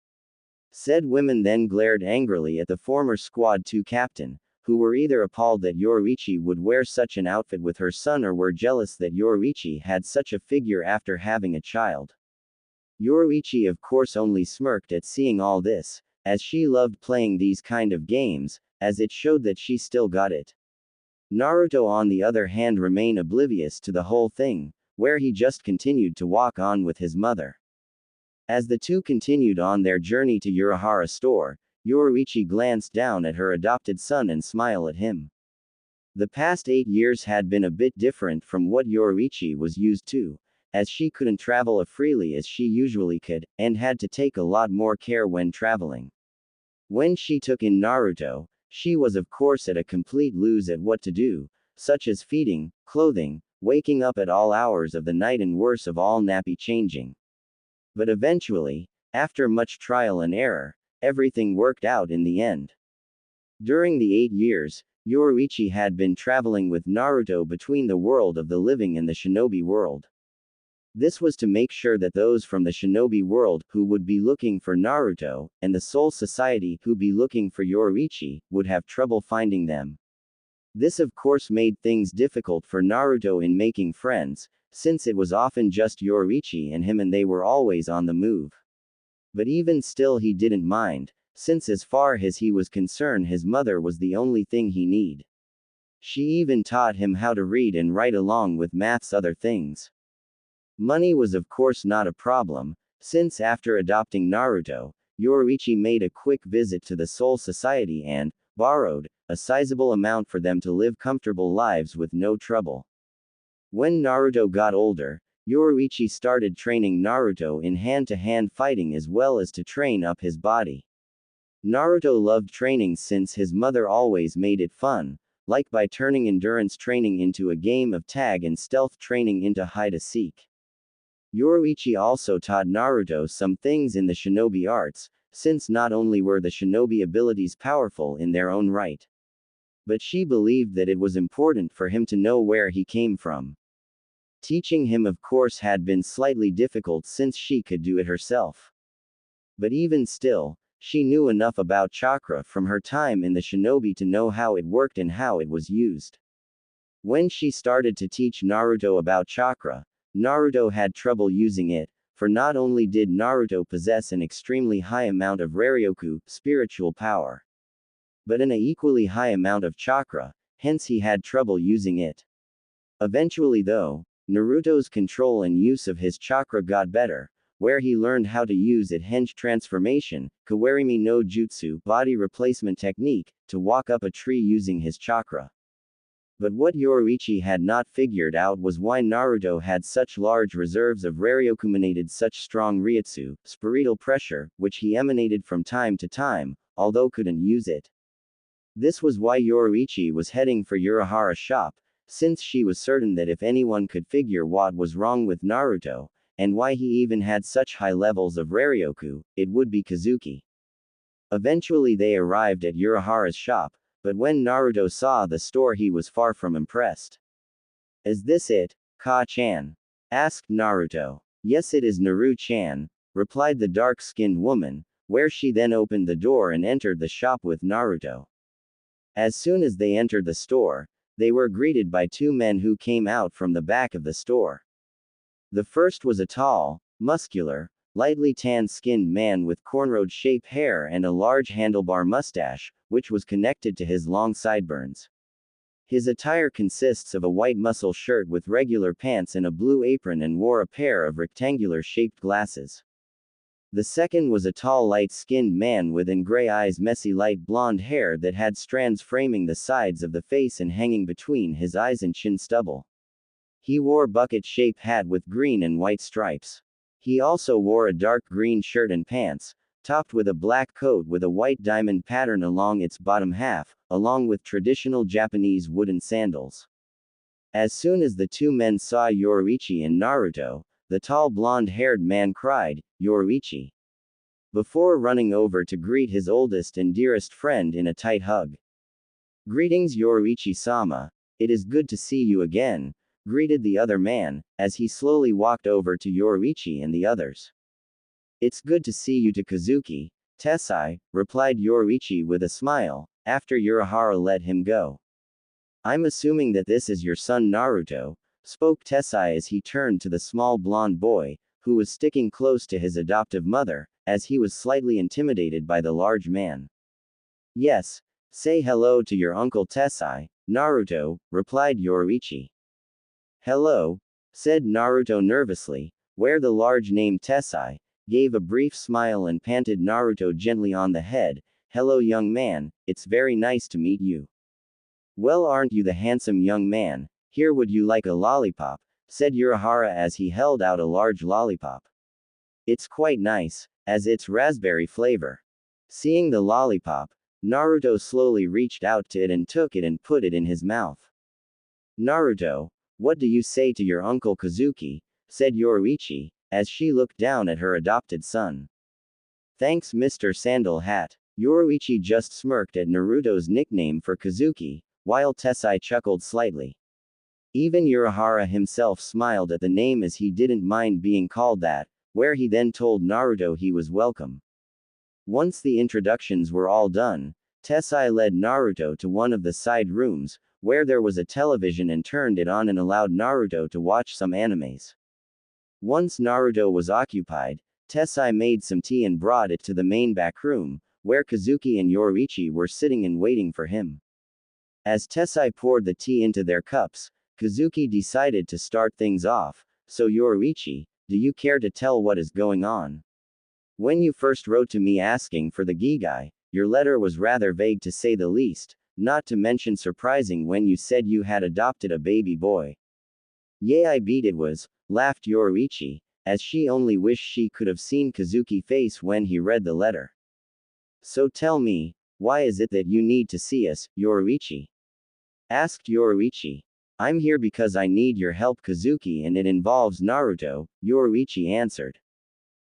Said women then glared angrily at the former Squad 2 captain, who were either appalled that Yoruichi would wear such an outfit with her son or were jealous that Yoruichi had such a figure after having a child. Yoruichi of course only smirked at seeing all this, as she loved playing these kind of games, as it showed that she still got it. Naruto on the other hand remained oblivious to the whole thing, where he just continued to walk on with his mother. As the two continued on their journey to Urahara store, Yoruichi glanced down at her adopted son and smiled at him. The past 8 years had been a bit different from what Yoruichi was used to, as she couldn't travel as freely as she usually could, and had to take a lot more care when traveling. When she took in Naruto, she was of course at a complete lose at what to do, such as feeding, clothing, waking up at all hours of the night, and worst of all, nappy changing. But eventually, after much trial and error, everything worked out in the end. During the 8 years, Yoruichi had been traveling with Naruto between the world of the living and the shinobi world. This was to make sure that those from the shinobi world, who would be looking for Naruto, and the Soul Society, who be looking for Yoruichi, would have trouble finding them. This of course made things difficult for Naruto in making friends, since it was often just Yoruichi and him and they were always on the move. But even still he didn't mind, since as far as he was concerned his mother was the only thing he need. She even taught him how to read and write along with maths other things. Money was of course not a problem, since after adopting Naruto, Yoruichi made a quick visit to the Soul Society and borrowed a sizable amount for them to live comfortable lives with no trouble. When Naruto got older, Yoruichi started training Naruto in hand-to-hand fighting as well as to train up his body. Naruto loved training since his mother always made it fun, like by turning endurance training into a game of tag and stealth training into hide-and-seek. Yoruichi also taught Naruto some things in the shinobi arts, since not only were the shinobi abilities powerful in their own right, but she believed that it was important for him to know where he came from. Teaching him of course had been slightly difficult since she could do it herself. But even still, she knew enough about chakra from her time in the shinobi to know how it worked and how it was used. When she started to teach Naruto about chakra, Naruto had trouble using it, for not only did Naruto possess an extremely high amount of Raryoku, spiritual power, but an equally high amount of chakra, hence he had trouble using it. Eventually though, Naruto's control and use of his chakra got better, where he learned how to use it henge transformation, kawarimi no jutsu, body replacement technique, to walk up a tree using his chakra. But what Yoruichi had not figured out was why Naruto had such large reserves of Raryoku emanated such strong Ryutsu, spiritual pressure, which he emanated from time to time, although couldn't use it. This was why Yoruichi was heading for Urahara's shop, since she was certain that if anyone could figure what was wrong with Naruto, and why he even had such high levels of Raryoku, it would be Kazuki. Eventually they arrived at Urahara's shop, but when Naruto saw the store he was far from impressed. Is this it, Ka-chan? Asked Naruto. Yes, it is, Naru-chan, replied the dark-skinned woman, where she then opened the door and entered the shop with Naruto. As soon as they entered the store, they were greeted by two men who came out from the back of the store. The first was a tall, muscular, lightly tan-skinned man with cornrowed-shaped hair and a large handlebar mustache, which was connected to his long sideburns. His attire consists of a white muscle shirt with regular pants and a blue apron and wore a pair of rectangular-shaped glasses. The second was a tall light-skinned man with gray eyes, messy light blonde hair that had strands framing the sides of the face and hanging between his eyes and chin stubble. He wore bucket-shaped hat with green and white stripes. He also wore a dark green shirt and pants, topped with a black coat with a white diamond pattern along its bottom half, along with traditional Japanese wooden sandals. As soon as the two men saw Yoruichi and Naruto, the tall blonde-haired man cried, "Yoruichi!" before running over to greet his oldest and dearest friend in a tight hug. "Greetings, Yoruichi-sama. It is good to see you again," greeted the other man, as he slowly walked over to Yoruichi and the others. "It's good to see you to Kazuki, Tessai," replied Yoruichi with a smile, after Urahara let him go. "I'm assuming that this is your son Naruto," spoke Tessai as he turned to the small blonde boy, who was sticking close to his adoptive mother, as he was slightly intimidated by the large man. "Yes, say hello to your uncle Tessai, Naruto," replied Yoruichi. "Hello," said Naruto nervously, where the large name Tessai gave a brief smile and patted Naruto gently on the head. "Hello young man, it's very nice to meet you." "Well, aren't you the handsome young man? Here, would you like a lollipop?" said Urahara as he held out a large lollipop. "It's quite nice, as it's raspberry flavor." Seeing the lollipop, Naruto slowly reached out to it and took it and put it in his mouth. "Naruto, what do you say to your uncle Kazuki?" said Yoruichi, as she looked down at her adopted son. "Thanks, Mr. Sandal Hat." Yoruichi just smirked at Naruto's nickname for Kazuki, while Tessai chuckled slightly. Even Urahara himself smiled at the name as he didn't mind being called that, where he then told Naruto he was welcome. Once the introductions were all done, Tessai led Naruto to one of the side rooms, where there was a television and turned it on and allowed Naruto to watch some animes. Once Naruto was occupied, Tessai made some tea and brought it to the main back room, where Kazuki and Yoruichi were sitting and waiting for him. As Tessai poured the tea into their cups, Kazuki decided to start things off. So Yoruichi, do you care to tell what is going on? When you first wrote to me asking for the Gigai, your letter was rather vague to say the least, not to mention surprising when you said you had adopted a baby boy. Yeah, I beat it was, laughed Yoruichi, as she only wished she could have seen Kazuki's face when he read the letter. So tell me, why is it that you need to see us, Yoruichi? Asked Yoruichi. I'm here because I need your help, Kazuki, and it involves Naruto, Yoruichi answered.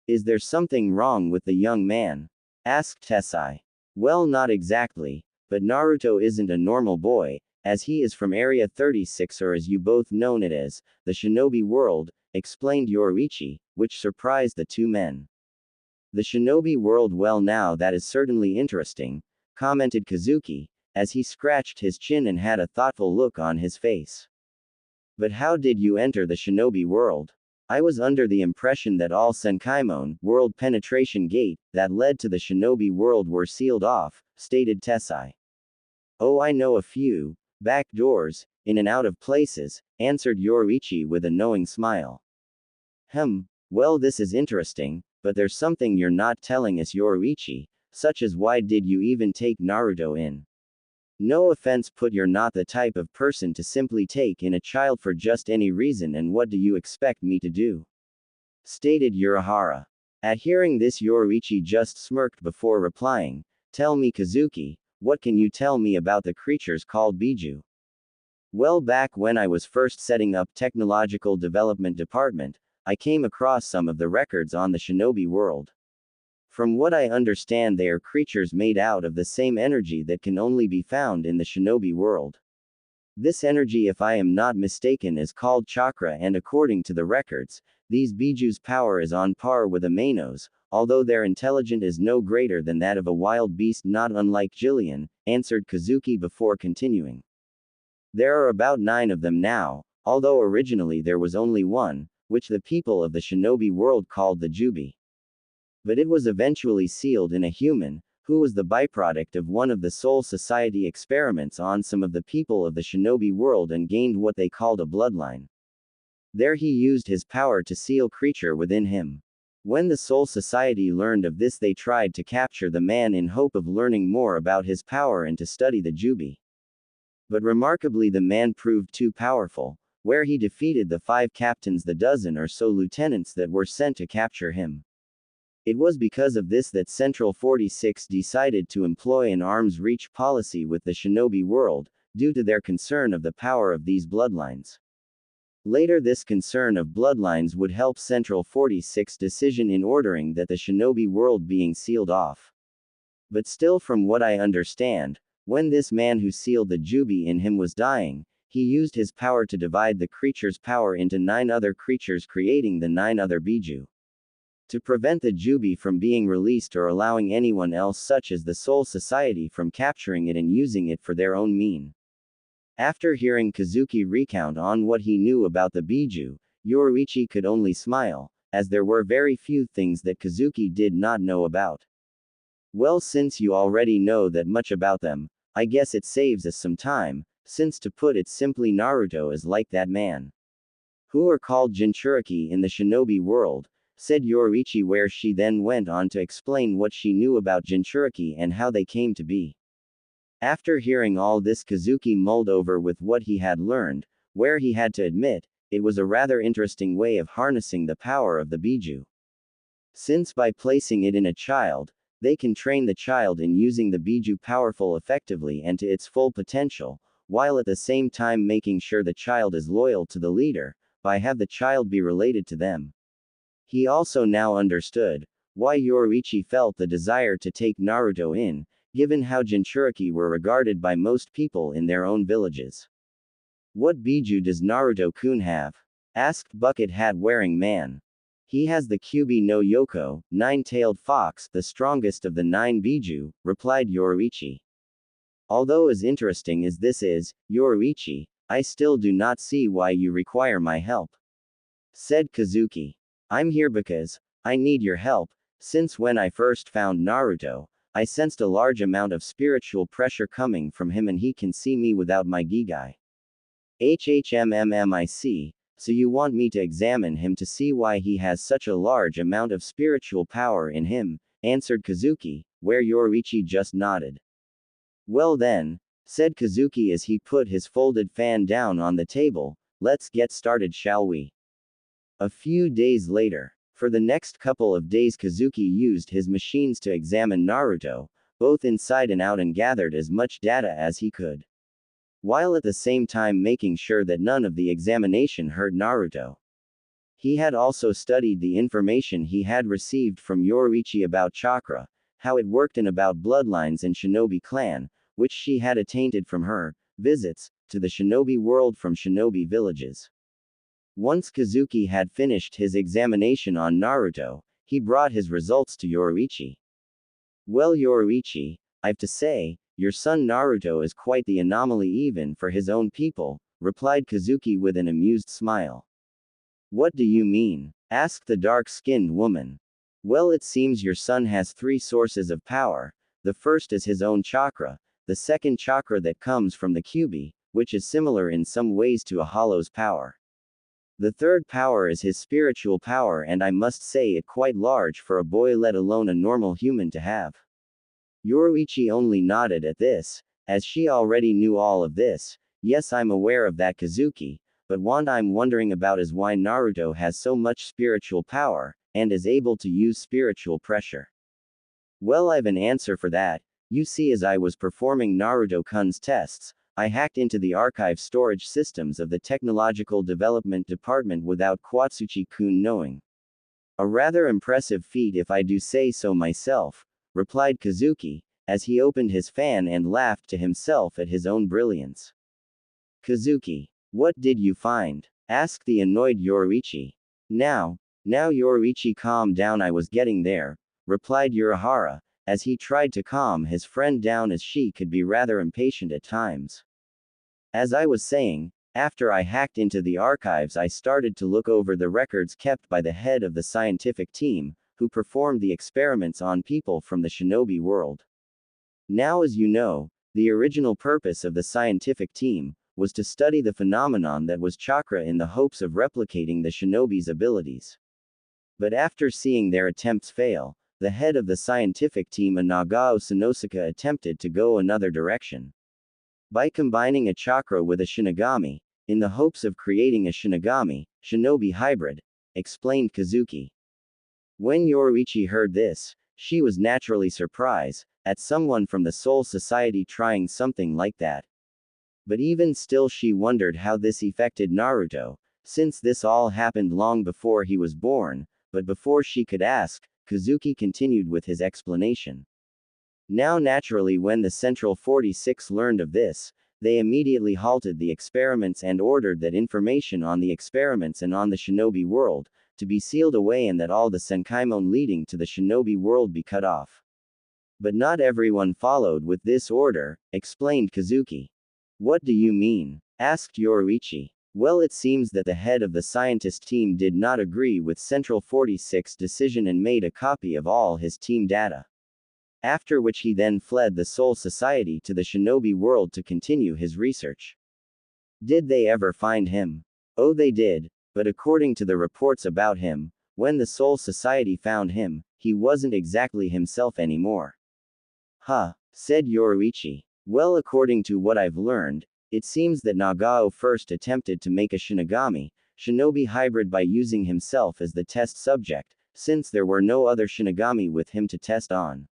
Is there something wrong with the young man? Asked Tessai. Well, not exactly, but Naruto isn't a normal boy, as he is from Area 36, or as you both known it as, the Shinobi world, explained Yoruichi, which surprised the two men. The Shinobi world, well now that is certainly interesting, commented Kazuki, as he scratched his chin and had a thoughtful look on his face. But how did you enter the Shinobi world? I was under the impression that all Senkaimon, world penetration gate, that led to the Shinobi world were sealed off, stated Tessai. Oh, I know a few back doors, in and out of places, answered Yoruichi with a knowing smile. Well, this is interesting, but there's something you're not telling us, Yoruichi, such as why did you even take Naruto in? No offense, but you're not the type of person to simply take in a child for just any reason, and what do you expect me to do? Stated Urahara. At hearing this, Yoruichi just smirked before replying, Tell me, Kazuki, what can you tell me about the creatures called Biju? Well, back when I was first setting up Technological Development Department, I came across some of the records on the Shinobi world. From what I understand, they are creatures made out of the same energy that can only be found in the Shinobi world. This energy, if I am not mistaken, is called chakra, and according to the records, these Biju's power is on par with Ameno's, although their intelligence is no greater than that of a wild beast, not unlike Jillian, answered Kazuki before continuing. There are about 9 of them now, although originally there was only one, which the people of the Shinobi world called the Jubi. But it was eventually sealed in a human, who was the byproduct of one of the Soul Society experiments on some of the people of the Shinobi world and gained what they called a bloodline. There he used his power to seal creature within him. When the Soul Society learned of this, they tried to capture the man in hope of learning more about his power and to study the Jubi. But remarkably, the man proved too powerful, where he defeated the 5 captains, the dozen or so lieutenants that were sent to capture him. It was because of this that Central 46 decided to employ an arm's reach policy with the Shinobi world, due to their concern of the power of these bloodlines. Later, this concern of bloodlines would help Central 46 decision in ordering that the Shinobi world being sealed off. But still, from what I understand, when this man who sealed the Jubi in him was dying, he used his power to divide the creature's power into 9 other creatures, creating the 9 other Biju. To prevent the Jubi from being released or allowing anyone else such as the Soul Society from capturing it and using it for their own mean. After hearing Kazuki recount on what he knew about the Biju, Yoruichi could only smile, as there were very few things that Kazuki did not know about. Well, since you already know that much about them, I guess it saves us some time, since to put it simply, Naruto is like that man. Who are called Jinchuriki in the Shinobi world, said Yoruichi, where she then went on to explain what she knew about Jinchuriki and how they came to be. After hearing all this, Kazuki mulled over with what he had learned, where he had to admit, it was a rather interesting way of harnessing the power of the Biju. Since by placing it in a child, they can train the child in using the Biju powerful effectively and to its full potential, while at the same time making sure the child is loyal to the leader, by have the child be related to them. He also now understood why Yoruichi felt the desire to take Naruto in, given how Jinchuriki were regarded by most people in their own villages. What Biju does Naruto-kun have? Asked Bucket Hat-wearing man. He has the Kyuubi no Yoko, nine-tailed fox, the strongest of the 9 Biju, replied Yoruichi. Although as interesting as this is, Yoruichi, I still do not see why you require my help. Said Kazuki. I'm here because I need your help, since when I first found Naruto, I sensed a large amount of spiritual pressure coming from him and he can see me without my Gigai. HHMMMIC, so you want me to examine him to see why he has such a large amount of spiritual power in him, answered Kazuki, where Yoruichi just nodded. Well then, said Kazuki as he put his folded fan down on the table, let's get started, shall we? A few days later. For the next couple of days Kazuki used his machines to examine Naruto, both inside and out, and gathered as much data as he could, while at the same time making sure that none of the examination hurt Naruto. He had also studied the information he had received from Yoruichi about chakra, how it worked, and about bloodlines and shinobi clan, which she had attained from her visits to the shinobi world from shinobi villages. Once Kazuki had finished his examination on Naruto, he brought his results to Yoruichi. Well, Yoruichi, I've to say, your son Naruto is quite the anomaly even for his own people, replied Kazuki with an amused smile. What do you mean? Asked the dark-skinned woman. Well, it seems your son has 3 sources of power. The first is his own chakra, the second chakra that comes from the Kyuubi, which is similar in some ways to a hollow's power. The third power is his spiritual power, and I must say it quite large for a boy, let alone a normal human, to have. Yoruichi only nodded at this, as she already knew all of this. Yes, I'm aware of that, Kazuki, but what I'm wondering about is why Naruto has so much spiritual power, and is able to use spiritual pressure. Well, I've an answer for that. You see, as I was performing Naruto-kun's tests, I hacked into the archive storage systems of the Technological Development Department without Kwatsuchi-kun knowing. A rather impressive feat if I do say so myself, replied Kazuki, as he opened his fan and laughed to himself at his own brilliance. Kazuki, what did you find? Asked the annoyed Yoruichi. Now Yoruichi, calm down, I was getting there, replied Urahara, as he tried to calm his friend down, as she could be rather impatient at times. As I was saying, after I hacked into the archives, I started to look over the records kept by the head of the scientific team, who performed the experiments on people from the shinobi world. Now, as you know, the original purpose of the scientific team was to study the phenomenon that was chakra in the hopes of replicating the shinobi's abilities. But after seeing their attempts fail, the head of the scientific team, Nagao Sanosuke, attempted to go another direction. By combining a chakra with a Shinigami, in the hopes of creating a Shinigami-shinobi hybrid, explained Kazuki. When Yoruichi heard this, she was naturally surprised at someone from the Soul Society trying something like that. But even still, she wondered how this affected Naruto, since this all happened long before he was born. But before she could ask, Kazuki continued with his explanation. Now, naturally, when the Central 46 learned of this, they immediately halted the experiments and ordered that information on the experiments and on the shinobi world to be sealed away, and that all the Senkaimon leading to the shinobi world be cut off. But not everyone followed with this order, explained Kazuki. What do you mean? Asked Yoruichi. Well, it seems that the head of the scientist team did not agree with Central 46's decision and made a copy of all his team data. After which he then fled the Soul Society to the shinobi world to continue his research. Did they ever find him? Oh, they did, but according to the reports about him, when the Soul Society found him, he wasn't exactly himself anymore. Huh, said Yoruichi. Well, according to what I've learned, it seems that Nagao first attempted to make a Shinigami-shinobi hybrid by using himself as the test subject, since there were no other Shinigami with him to test on.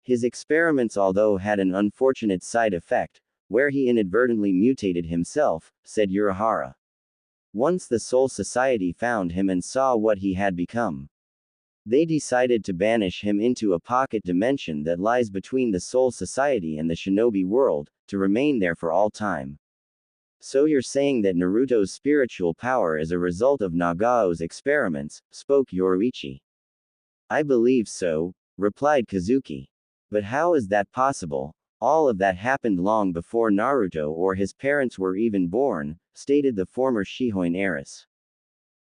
His experiments, although, had an unfortunate side effect, where he inadvertently mutated himself, said Urahara. Once the Soul Society found him and saw what he had become, They decided to banish him into a pocket dimension that lies between the Soul Society and the shinobi world, to remain there for all time. So you're saying that Naruto's spiritual power is a result of Nagao's experiments, spoke Yoruichi. I believe so, replied Kazuki. But how is that possible? All of that happened long before Naruto or his parents were even born, stated the former Shihoin heiress.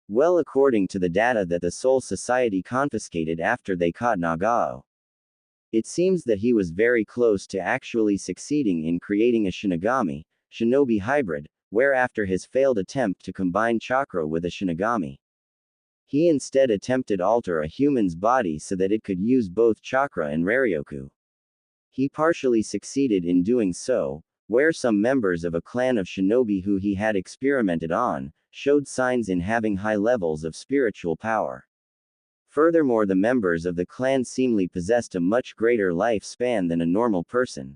Well, according to the data that the Soul Society confiscated after they caught Nagao, it seems that he was very close to actually succeeding in creating a Shinigami, shinobi hybrid, where after his failed attempt to combine chakra with a Shinigami, he instead attempted alter a human's body so that it could use both chakra and Raryoku. He partially succeeded in doing so, where some members of a clan of shinobi who he had experimented on, showed signs in having high levels of spiritual power. Furthermore, the members of the clan seemingly possessed a much greater lifespan than a normal person.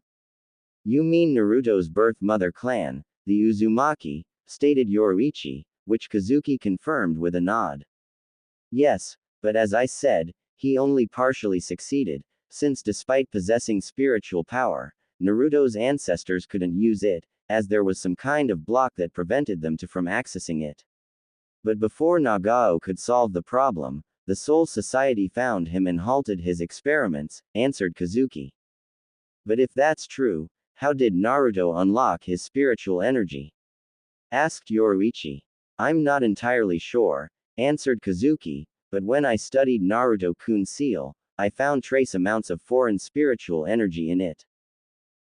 You mean Naruto's birth mother clan, the Uzumaki, stated Yoruichi, which Kazuki confirmed with a nod. Yes, but as I said, he only partially succeeded, since despite possessing spiritual power, Naruto's ancestors couldn't use it, as there was some kind of block that prevented them from accessing it. But before Nagao could solve the problem, the Soul Society found him and halted his experiments, answered Kazuki. But if that's true, how did Naruto unlock his spiritual energy? Asked Yoruichi. I'm not entirely sure, answered Kazuki, but when I studied Naruto-kun's seal, I found trace amounts of foreign spiritual energy in it.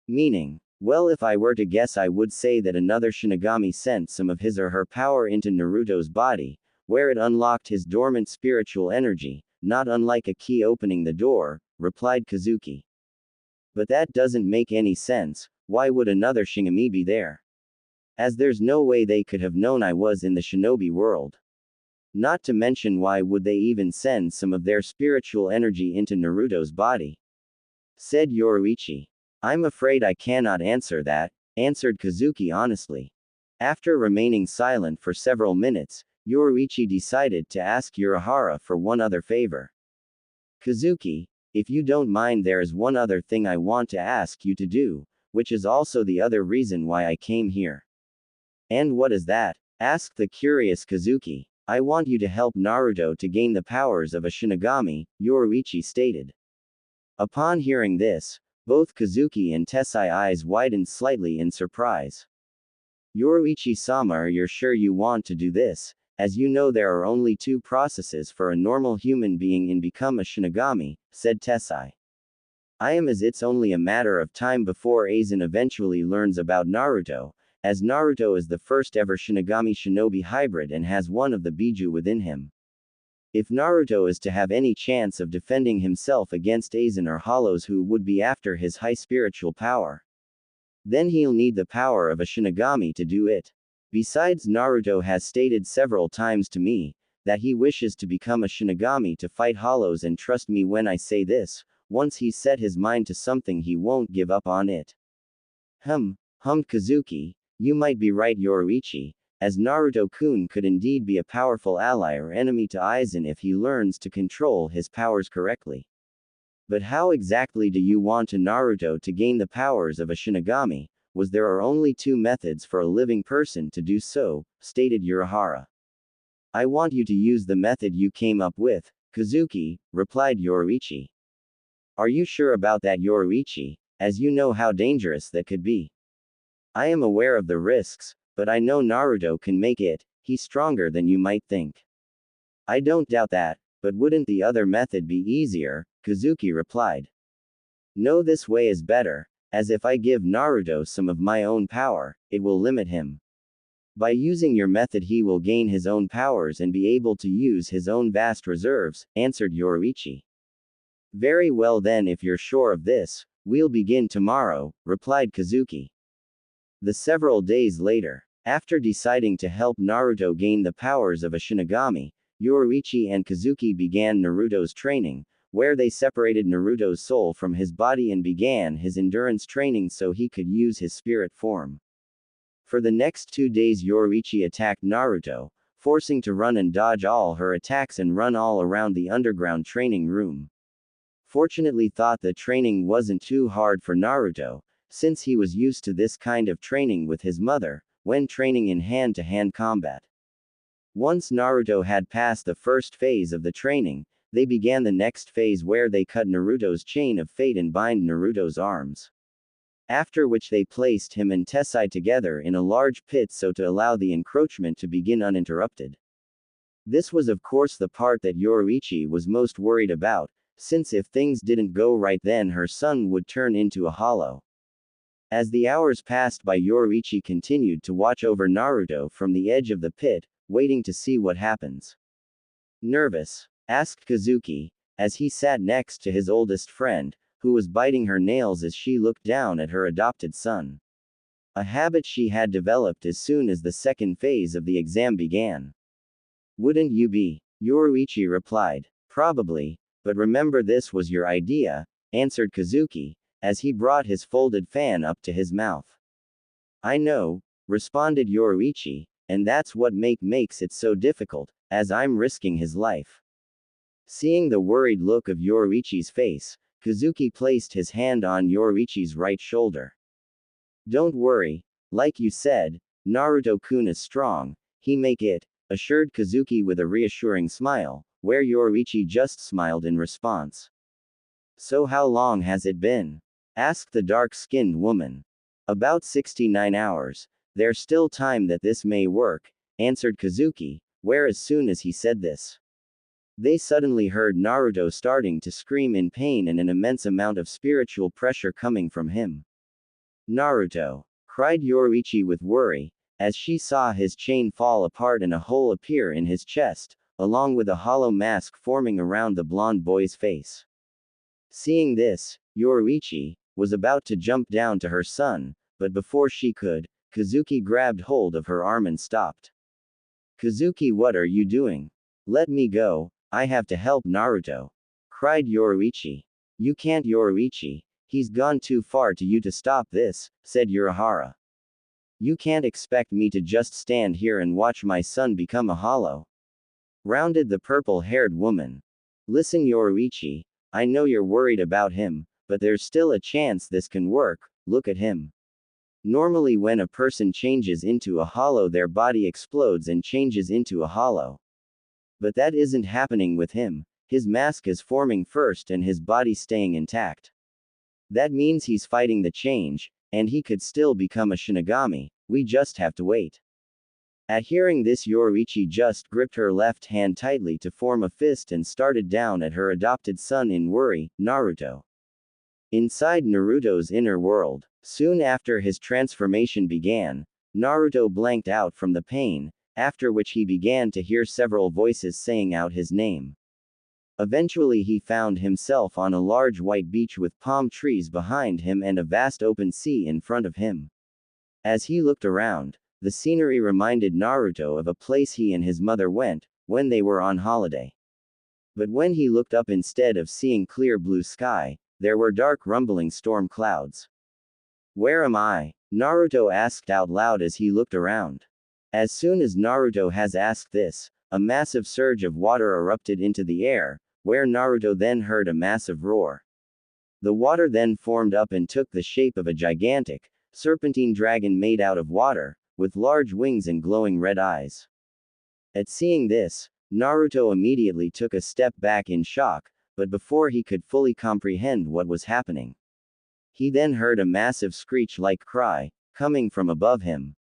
Meaning, well, if I were to guess, I would say that another Shinigami sent some of his or her power into Naruto's body, where it unlocked his dormant spiritual energy, not unlike a key opening the door, replied Kazuki. But that doesn't make any sense. Why would another Shinigami be there? As there's no way they could have known I was in the shinobi world. Not to mention, why would they even send some of their spiritual energy into Naruto's body? Said Yoruichi. I'm afraid I cannot answer that, answered Kazuki honestly. After remaining silent for several minutes, Yoruichi decided to ask Urahara for one other favor. Kazuki, if you don't mind, there is one other thing I want to ask you to do, which is also the other reason why I came here. And what is that? Asked the curious Kazuki. I want you to help Naruto to gain the powers of a Shinigami, Yoruichi stated. Upon hearing this, both Kazuki and Tessai eyes widened slightly in surprise. Yoruichi-sama, are you sure you want to do this? As you know, there are only two processes for a normal human being in become a Shinigami, said Tessai. I am, as it's only a matter of time before Aizen eventually learns about Naruto, as Naruto is the first ever Shinigami shinobi hybrid and has one of the Biju within him. If Naruto is to have any chance of defending himself against Aizen or Hollows, who would be after his high spiritual power, then he'll need the power of a Shinigami to do it. Besides, Naruto has stated several times to me that he wishes to become a Shinigami to fight Hollows, and trust me when I say this, once he's set his mind to something, he won't give up on it. Hummed Kazuki. You might be right, Yoruichi, as Naruto-kun could indeed be a powerful ally or enemy to Aizen if he learns to control his powers correctly. But how exactly do you want Naruto to gain the powers of a Shinigami? Was there are only two methods for a living person to do so, stated Urahara. I want you to use the method you came up with, Kazuki, replied Yoruichi. Are you sure about that, Yoruichi, as you know how dangerous that could be? I am aware of the risks, but I know Naruto can make it. He's stronger than you might think. I don't doubt that, but wouldn't the other method be easier? Kazuki replied. No, this way is better, as if I give Naruto some of my own power, it will limit him. By using your method, he will gain his own powers and be able to use his own vast reserves, answered Yoruichi. Very well then, if you're sure of this, we'll begin tomorrow, replied Kazuki. The several days later, after deciding to help Naruto gain the powers of a Shinigami, Yoruichi and Kazuki began Naruto's training, where they separated Naruto's soul from his body and began his endurance training so he could use his spirit form. For the next 2 days, Yoruichi attacked Naruto, forcing to run and dodge all her attacks and run all around the underground training room. Fortunately thought the training wasn't too hard for Naruto, since he was used to this kind of training with his mother, when training in hand-to-hand combat. Once Naruto had passed the first phase of the training, they began the next phase where they cut Naruto's chain of fate and bind Naruto's arms. After which they placed him and Tessai together in a large pit so to allow the encroachment to begin uninterrupted. This was of course the part that Yoruichi was most worried about, since if things didn't go right then her son would turn into a hollow. As the hours passed by, Yoruichi continued to watch over Naruto from the edge of the pit, waiting to see what happens. Nervous? Asked Kazuki, as he sat next to his oldest friend, who was biting her nails as she looked down at her adopted son. A habit she had developed as soon as the second phase of the exam began. Wouldn't you be? Yoruichi replied. Probably, but remember this was your idea, answered Kazuki, as he brought his folded fan up to his mouth. I know, responded Yoruichi, and that's what makes it so difficult, as I'm risking his life. Seeing the worried look of Yoruichi's face, Kazuki placed his hand on Yoruichi's right shoulder. Don't worry, like you said, Naruto-kun is strong, he make it, assured Kazuki with a reassuring smile, where Yoruichi just smiled in response. So how long has it been? Asked the dark-skinned woman. About 69 hours, there's still time that this may work, answered Kazuki, where as soon as he said this, they suddenly heard Naruto starting to scream in pain and an immense amount of spiritual pressure coming from him. Naruto! Cried Yoruichi with worry, as she saw his chain fall apart and a hole appear in his chest, along with a hollow mask forming around the blonde boy's face. Seeing this, Yoruichi was about to jump down to her son, but before she could, Kazuki grabbed hold of her arm and stopped. Kazuki, what are you doing? Let me go, I have to help Naruto! Cried Yoruichi. You can't, Yoruichi, he's gone too far to you to stop this, said Urahara. You can't expect me to just stand here and watch my son become a hollow. Rounded the purple-haired woman. Listen, Yoruichi, I know you're worried about him, but there's still a chance this can work, look at him. Normally when a person changes into a hollow their body explodes and changes into a hollow. But that isn't happening with him, his mask is forming first and his body staying intact. That means he's fighting the change, and he could still become a Shinigami, we just have to wait. At hearing this, Yoruichi just gripped her left hand tightly to form a fist and started down at her adopted son in worry, Naruto. Inside Naruto's inner world, soon after his transformation began, Naruto blanked out from the pain, after which he began to hear several voices saying out his name. Eventually he found himself on a large white beach with palm trees behind him and a vast open sea in front of him. As he looked around, the scenery reminded Naruto of a place he and his mother went when they were on holiday. But when he looked up, instead of seeing clear blue sky, there were dark rumbling storm clouds. Where am I? Naruto asked out loud as he looked around. As soon as Naruto has asked this, a massive surge of water erupted into the air, where Naruto then heard a massive roar. The water then formed up and took the shape of a gigantic, serpentine dragon made out of water, with large wings and glowing red eyes. At seeing this, Naruto immediately took a step back in shock, but before he could fully comprehend what was happening, he then heard a massive screech-like cry, coming from above him.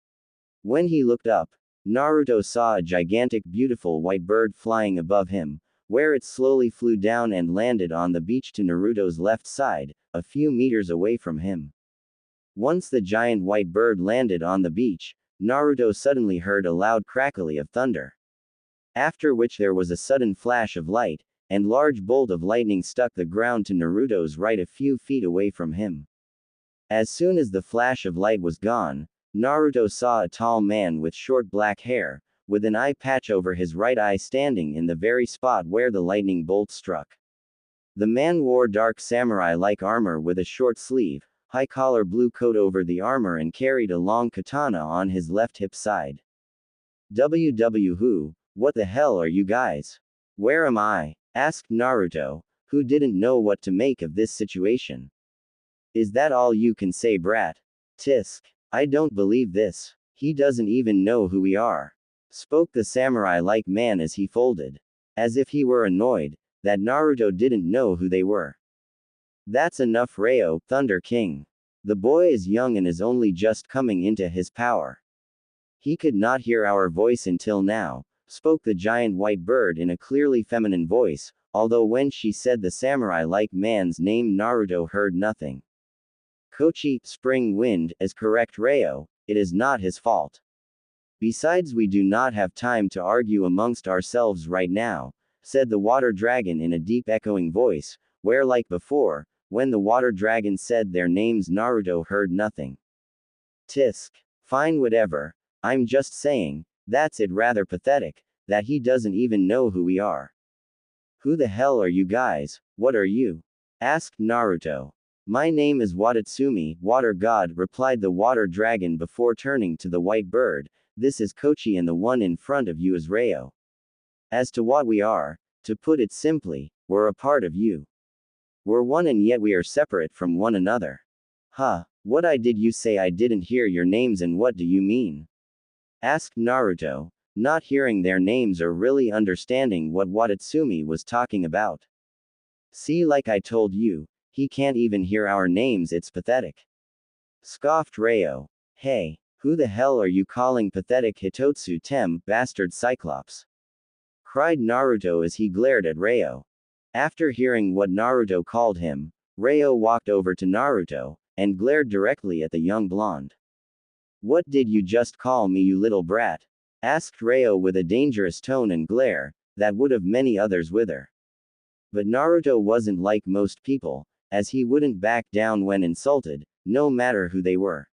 When he looked up, Naruto saw a gigantic beautiful white bird flying above him, where it slowly flew down and landed on the beach to Naruto's left side, a few meters away from him. Once the giant white bird landed on the beach, Naruto suddenly heard a loud crackly of thunder. After which there was a sudden flash of light, and large bolt of lightning struck the ground to Naruto's right a few feet away from him. As soon as the flash of light was gone, Naruto saw a tall man with short black hair, with an eye patch over his right eye standing in the very spot where the lightning bolt struck. The man wore dark samurai-like armor with a short sleeve, high-collar blue coat over the armor and carried a long katana on his left hip side. Who? What the hell are you guys? Where am I? Asked Naruto, who didn't know what to make of this situation. Is that all you can say, brat? Tisk. I don't believe this. He doesn't even know who we are. Spoke the samurai-like man as he folded. As if he were annoyed that Naruto didn't know who they were. That's enough, Reo, Thunder King. The boy is young and is only just coming into his power. He could not hear our voice until now, spoke the giant white bird in a clearly feminine voice, although when she said the samurai-like man's name Naruto heard nothing. Kochi, Spring Wind, is correct, Reo, it is not his fault. Besides, we do not have time to argue amongst ourselves right now, said the water dragon in a deep echoing voice, where like before, when the water dragon said their names Naruto heard nothing. Tisk. Fine, whatever. I'm just saying, that's it, rather pathetic, that he doesn't even know who we are. Who the hell are you guys? What are you? Asked Naruto. My name is Watatsumi, water god, replied the water dragon before turning to the white bird. This is Kochi and the one in front of you is Reo. As to what we are, to put it simply, we're a part of you. We're one and yet we are separate from one another. Huh, what did you say? I didn't hear your names and what do you mean? Asked Naruto, not hearing their names or really understanding what Watatsumi was talking about. See, like I told you, he can't even hear our names, it's pathetic. Scoffed Reo. Hey, who the hell are you calling pathetic, Hitotsu Tem, bastard Cyclops? Cried Naruto as he glared at Reo. After hearing what Naruto called him, Reo walked over to Naruto, and glared directly at the young blonde. What did you just call me, you little brat? Asked Reo with a dangerous tone and glare, that would have many others with her. But Naruto wasn't like most people, as he wouldn't back down when insulted, no matter who they were.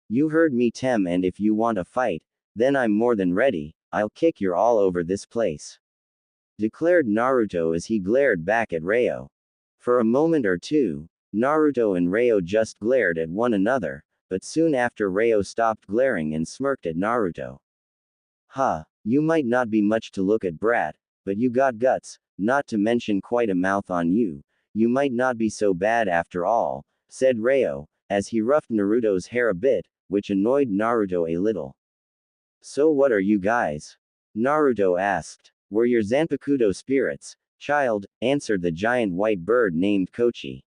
You heard me, Tem, and if you want a fight, then I'm more than ready, I'll kick your all over this place. Declared Naruto as he glared back at Reo. For a moment or two, Naruto and Reo just glared at one another, but soon after Reo stopped glaring and smirked at Naruto. Huh, you might not be much to look at, brat, but you got guts, not to mention quite a mouth on you. You might not be so bad after all, said Reo, as he roughed Naruto's hair a bit, which annoyed Naruto a little. So what are you guys? Naruto asked. We're your Zanpakuto spirits, child, answered the giant white bird named Kochi.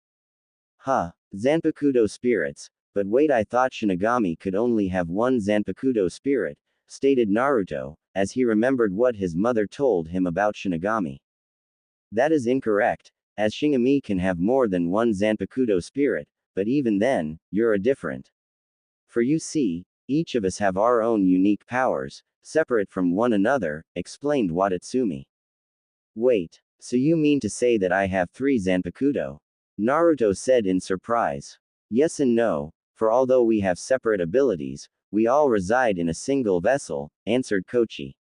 Huh, Zanpakuto spirits, but wait, I thought Shinigami could only have one Zanpakuto spirit, stated Naruto, as he remembered what his mother told him about Shinigami. That is incorrect, as Shinigami can have more than one Zanpakuto spirit, but even then, you're a different. For you see, each of us have our own unique powers, separate from one another, explained Watatsumi. Wait, so you mean to say that I have 3 Zanpakuto? Naruto said in surprise. Yes and no, for although we have separate abilities, we all reside in a single vessel, answered Kochi.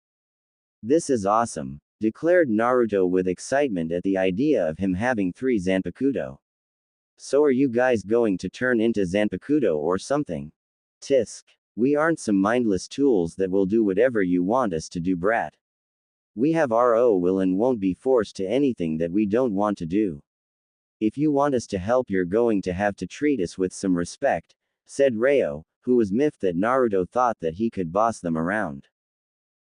This is awesome, declared Naruto with excitement at the idea of him having 3 Zanpakuto. So are you guys going to turn into Zanpakuto or something? Tisk. We aren't some mindless tools that will do whatever you want us to do, brat. We have our own will and won't be forced to anything that we don't want to do. If you want us to help, you're going to have to treat us with some respect, said Reo, who was miffed that Naruto thought that he could boss them around.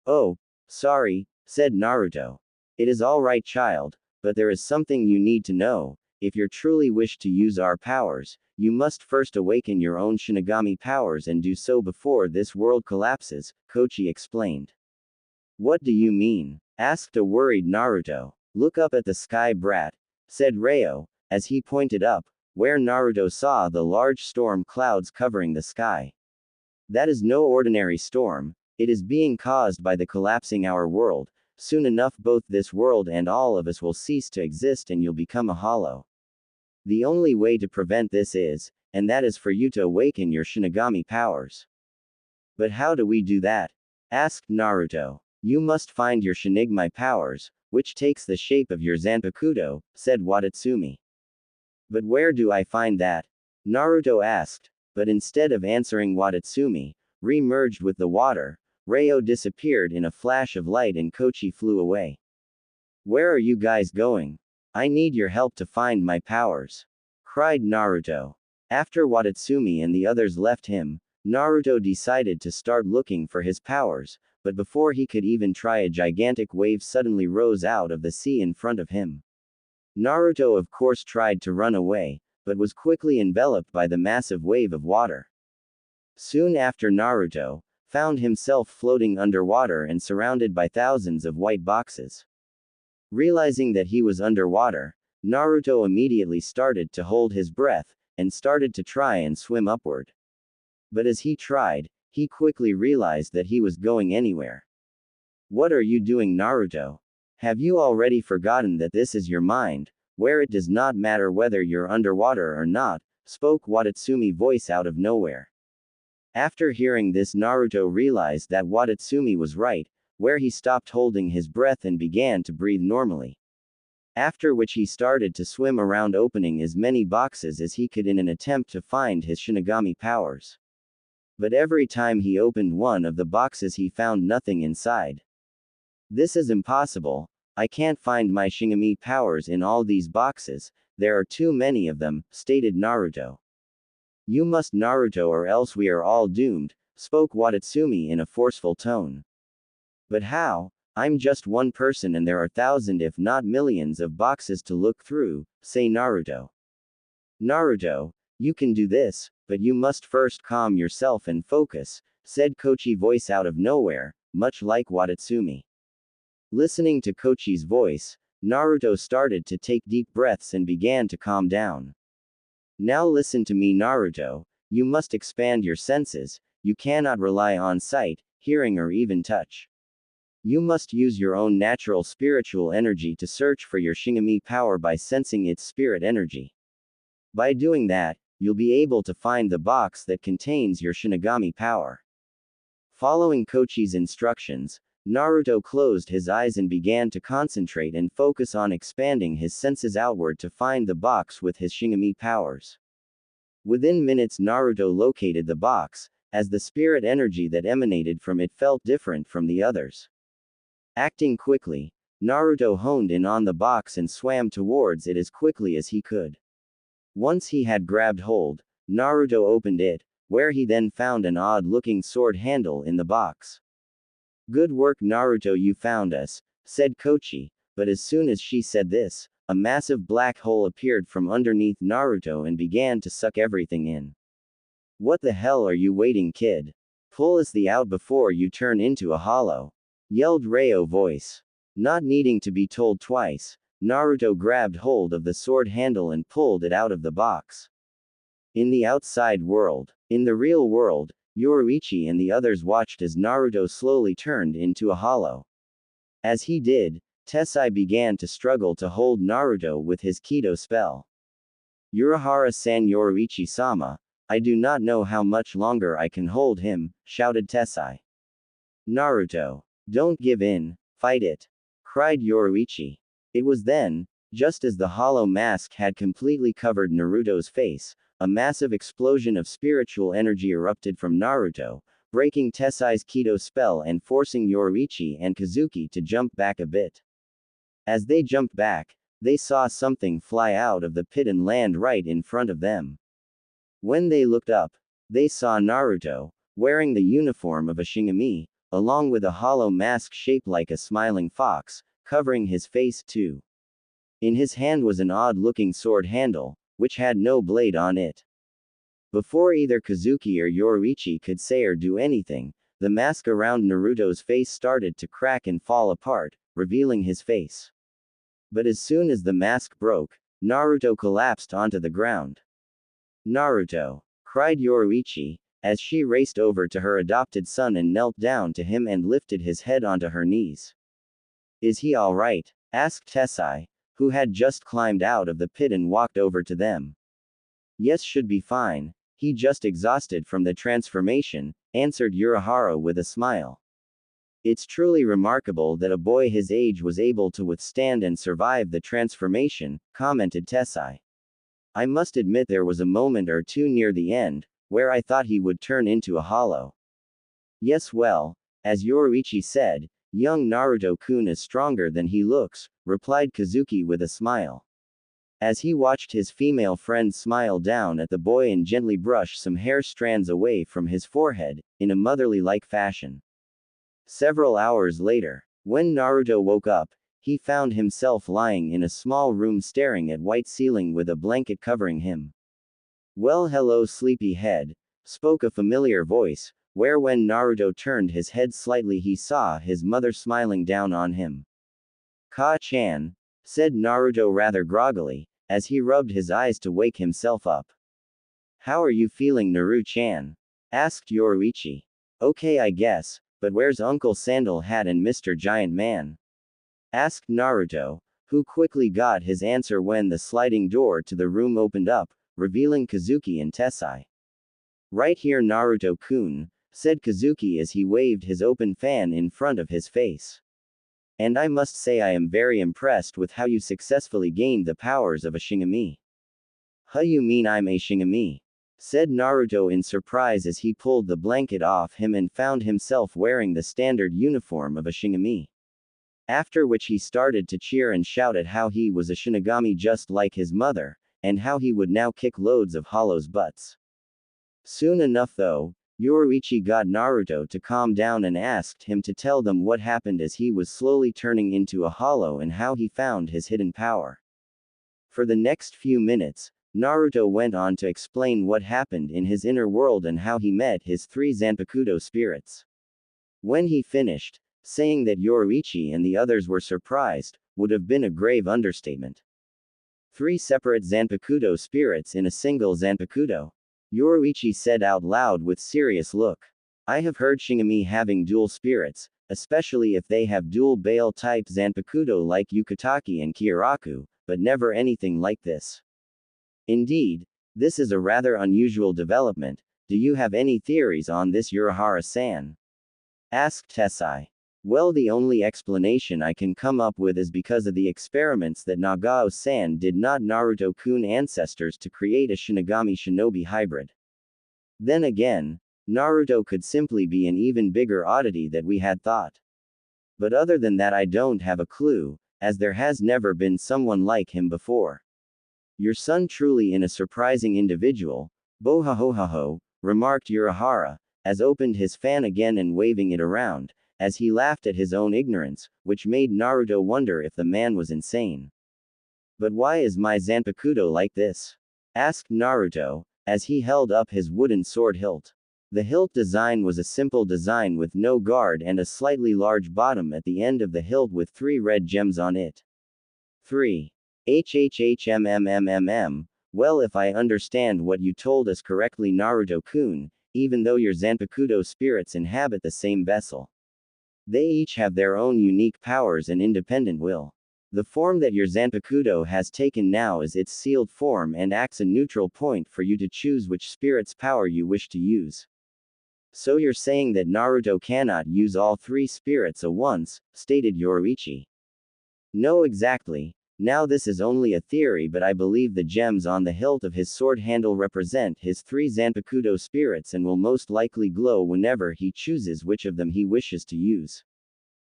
Oh, sorry, said Naruto. It is all right, child, but there is something you need to know. If you truly wish to use our powers, you must first awaken your own Shinigami powers and do so before this world collapses, Kochi explained. What do you mean? Asked a worried Naruto. Look up at the sky, brat, said Reo, as he pointed up, where Naruto saw the large storm clouds covering the sky. That is no ordinary storm, it is being caused by the collapsing our world. Soon enough both this world and all of us will cease to exist and you'll become a hollow. The only way to prevent this is, and that is for you to awaken your Shinigami powers. But how do we do that? Asked Naruto. You must find your Shinigami powers, which takes the shape of your Zanpakuto, said Watatsumi. But where do I find that? Naruto asked, but instead of answering Watatsumi, re-merged with the water, Ryo disappeared in a flash of light and Kochi flew away. Where are you guys going? I need your help to find my powers, cried Naruto. After Watatsumi and the others left him, Naruto decided to start looking for his powers, but before he could even try, a gigantic wave suddenly rose out of the sea in front of him. Naruto of course tried to run away, but was quickly enveloped by the massive wave of water. Soon after, Naruto found himself floating underwater and surrounded by thousands of white boxes. Realizing that he was underwater, Naruto immediately started to hold his breath, and started to try and swim upward. But as he tried, he quickly realized that he was going anywhere. What are you doing, Naruto? Have you already forgotten that this is your mind, where it does not matter whether you're underwater or not, spoke Watatsumi voice out of nowhere. After hearing this, Naruto realized that Watatsumi was right, where he stopped holding his breath and began to breathe normally. After which he started to swim around, opening as many boxes as he could in an attempt to find his Shinigami powers. But every time he opened one of the boxes he found nothing inside. This is impossible, I can't find my Shinigami powers in all these boxes, there are too many of them, stated Naruto. You must, Naruto, or else we are all doomed, spoke Watatsumi in a forceful tone. But how? I'm just one person and there are thousands if not millions of boxes to look through, say Naruto. Naruto, you can do this, but you must first calm yourself and focus, said Kochi voice out of nowhere, much like Watatsumi. Listening to Kochi's voice, Naruto started to take deep breaths and began to calm down. Now listen to me, Naruto, you must expand your senses, you cannot rely on sight, hearing or even touch. You must use your own natural spiritual energy to search for your Shinigami power by sensing its spirit energy. By doing that, you'll be able to find the box that contains your Shinigami power. Following Kochi's instructions, Naruto closed his eyes and began to concentrate and focus on expanding his senses outward to find the box with his Shinigami powers. Within minutes, Naruto located the box, as the spirit energy that emanated from it felt different from the others. Acting quickly, Naruto honed in on the box and swam towards it as quickly as he could. Once he had grabbed hold, Naruto opened it, where he then found an odd-looking sword handle in the box. Good work, Naruto, you found us, said Kochi, but as soon as she said this, a massive black hole appeared from underneath Naruto and began to suck everything in. What the hell are you waiting, kid? Pull us out before you turn into a hollow, yelled Ryo voice. Not needing to be told twice, Naruto grabbed hold of the sword handle and pulled it out of the box. In the outside world, in the real world, Yoruichi and the others watched as Naruto slowly turned into a hollow. As he did, Tessai began to struggle to hold Naruto with his Kido spell. Urahara-san, Yoruichi-sama, I do not know how much longer I can hold him, shouted Tessai. Naruto, don't give in, fight it, cried Yoruichi. It was then, just as the hollow mask had completely covered Naruto's face, a massive explosion of spiritual energy erupted from Naruto, breaking Tessai's Kido spell and forcing Yoruichi and Kazuki to jump back a bit. As they jumped back, they saw something fly out of the pit and land right in front of them. When they looked up, they saw Naruto, wearing the uniform of a Shinigami, along with a hollow mask shaped like a smiling fox, covering his face too. In his hand was an odd-looking sword handle, which had no blade on it. Before either Kazuki or Yoruichi could say or do anything, the mask around Naruto's face started to crack and fall apart, revealing his face. But as soon as the mask broke, Naruto collapsed onto the ground. Naruto, cried Yoruichi, as she raced over to her adopted son and knelt down to him and lifted his head onto her knees. Is he alright? Asked Tessai, who had just climbed out of the pit and walked over to them. Yes, should be fine, he just exhausted from the transformation, answered Urahara with a smile. It's truly remarkable that a boy his age was able to withstand and survive the transformation, commented Tessai. I must admit there was a moment or two near the end, where I thought he would turn into a hollow. Yes, well, As Yoruichi said, young Naruto-kun is stronger than he looks, replied Kazuki with a smile. As he watched his female friend smile down at the boy and gently brush some hair strands away from his forehead, in a motherly-like fashion. Several hours later, when Naruto woke up, he found himself lying in a small room staring at white ceiling with a blanket covering him. Well, hello, sleepy head, spoke a familiar voice, where when Naruto turned his head slightly he saw his mother smiling down on him. Ka-chan, said Naruto rather groggily, as he rubbed his eyes to wake himself up. How are you feeling, Naru-chan? Asked Yoruichi. Okay, I guess, but where's Uncle Sandal Hat and Mr. Giant Man? Asked Naruto, who quickly got his answer when the sliding door to the room opened up, revealing Kazuki and Tessai. Right here, Naruto-kun, said Kazuki as he waved his open fan in front of his face. And I must say I am very impressed with how you successfully gained the powers of a Shinigami. Huh, you mean I'm a Shinigami? Said Naruto in surprise as he pulled the blanket off him and found himself wearing the standard uniform of a Shinigami. After which he started to cheer and shout at how he was a Shinigami just like his mother, and how he would now kick loads of hollows' butts. Soon enough though, Yoruichi got Naruto to calm down and asked him to tell them what happened as he was slowly turning into a hollow and how he found his hidden power. For the next few minutes, Naruto went on to explain what happened in his inner world and how he met his 3 Zanpakuto spirits. When he finished, saying that Yoruichi and the others were surprised, would have been a grave understatement. 3 separate Zanpakuto spirits in a single Zanpakuto? Yoruichi said out loud with serious look. I have heard Shinigami having dual spirits, especially if they have dual Bale type Zanpakuto like Yukatake and Kyoraku, but never anything like this. Indeed, this is a rather unusual development. Do you have any theories on this, Urahara-san? Asked Tessai. Well, the only explanation I can come up with is because of the experiments that Nagao-san did not Naruto-kun ancestors to create a Shinigami shinobi hybrid. Then again, Naruto could simply be an even bigger oddity that we had thought. But other than that I don't have a clue, as there has never been someone like him before. Your son truly in a surprising individual, bohahohaho, remarked Urahara, as opened his fan again and waving it around, as he laughed at his own ignorance, which made Naruto wonder if the man was insane. But why is my Zanpakuto like this? Asked Naruto, as he held up his wooden sword hilt. The hilt design was a simple design with no guard and a slightly large bottom at the end of the hilt with 3 red gems on it. 3. HHHMMMMM. Well, if I understand what you told us correctly, Naruto-kun, even though your Zanpakuto spirits inhabit the same vessel, they each have their own unique powers and independent will. The form that your Zanpakuto has taken now is its sealed form and acts a neutral point for you to choose which spirit's power you wish to use. So you're saying that Naruto cannot use all 3 spirits at once, stated Yoruichi. No, exactly. Now this is only a theory, but I believe the gems on the hilt of his sword handle represent his 3 Zanpakuto spirits and will most likely glow whenever he chooses which of them he wishes to use.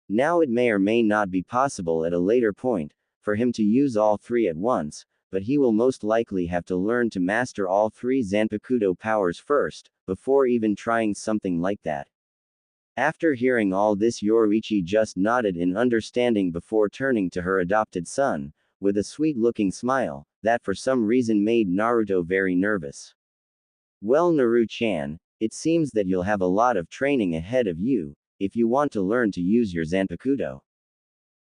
Now it may or may not be possible at a later point, for him to use all 3 at once, but he will most likely have to learn to master all 3 Zanpakuto powers first, before even trying something like that. After hearing all this, Yoruichi just nodded in understanding before turning to her adopted son, with a sweet-looking smile, that for some reason made Naruto very nervous. Well, Naru-chan, it seems that you'll have a lot of training ahead of you, if you want to learn to use your Zanpakuto.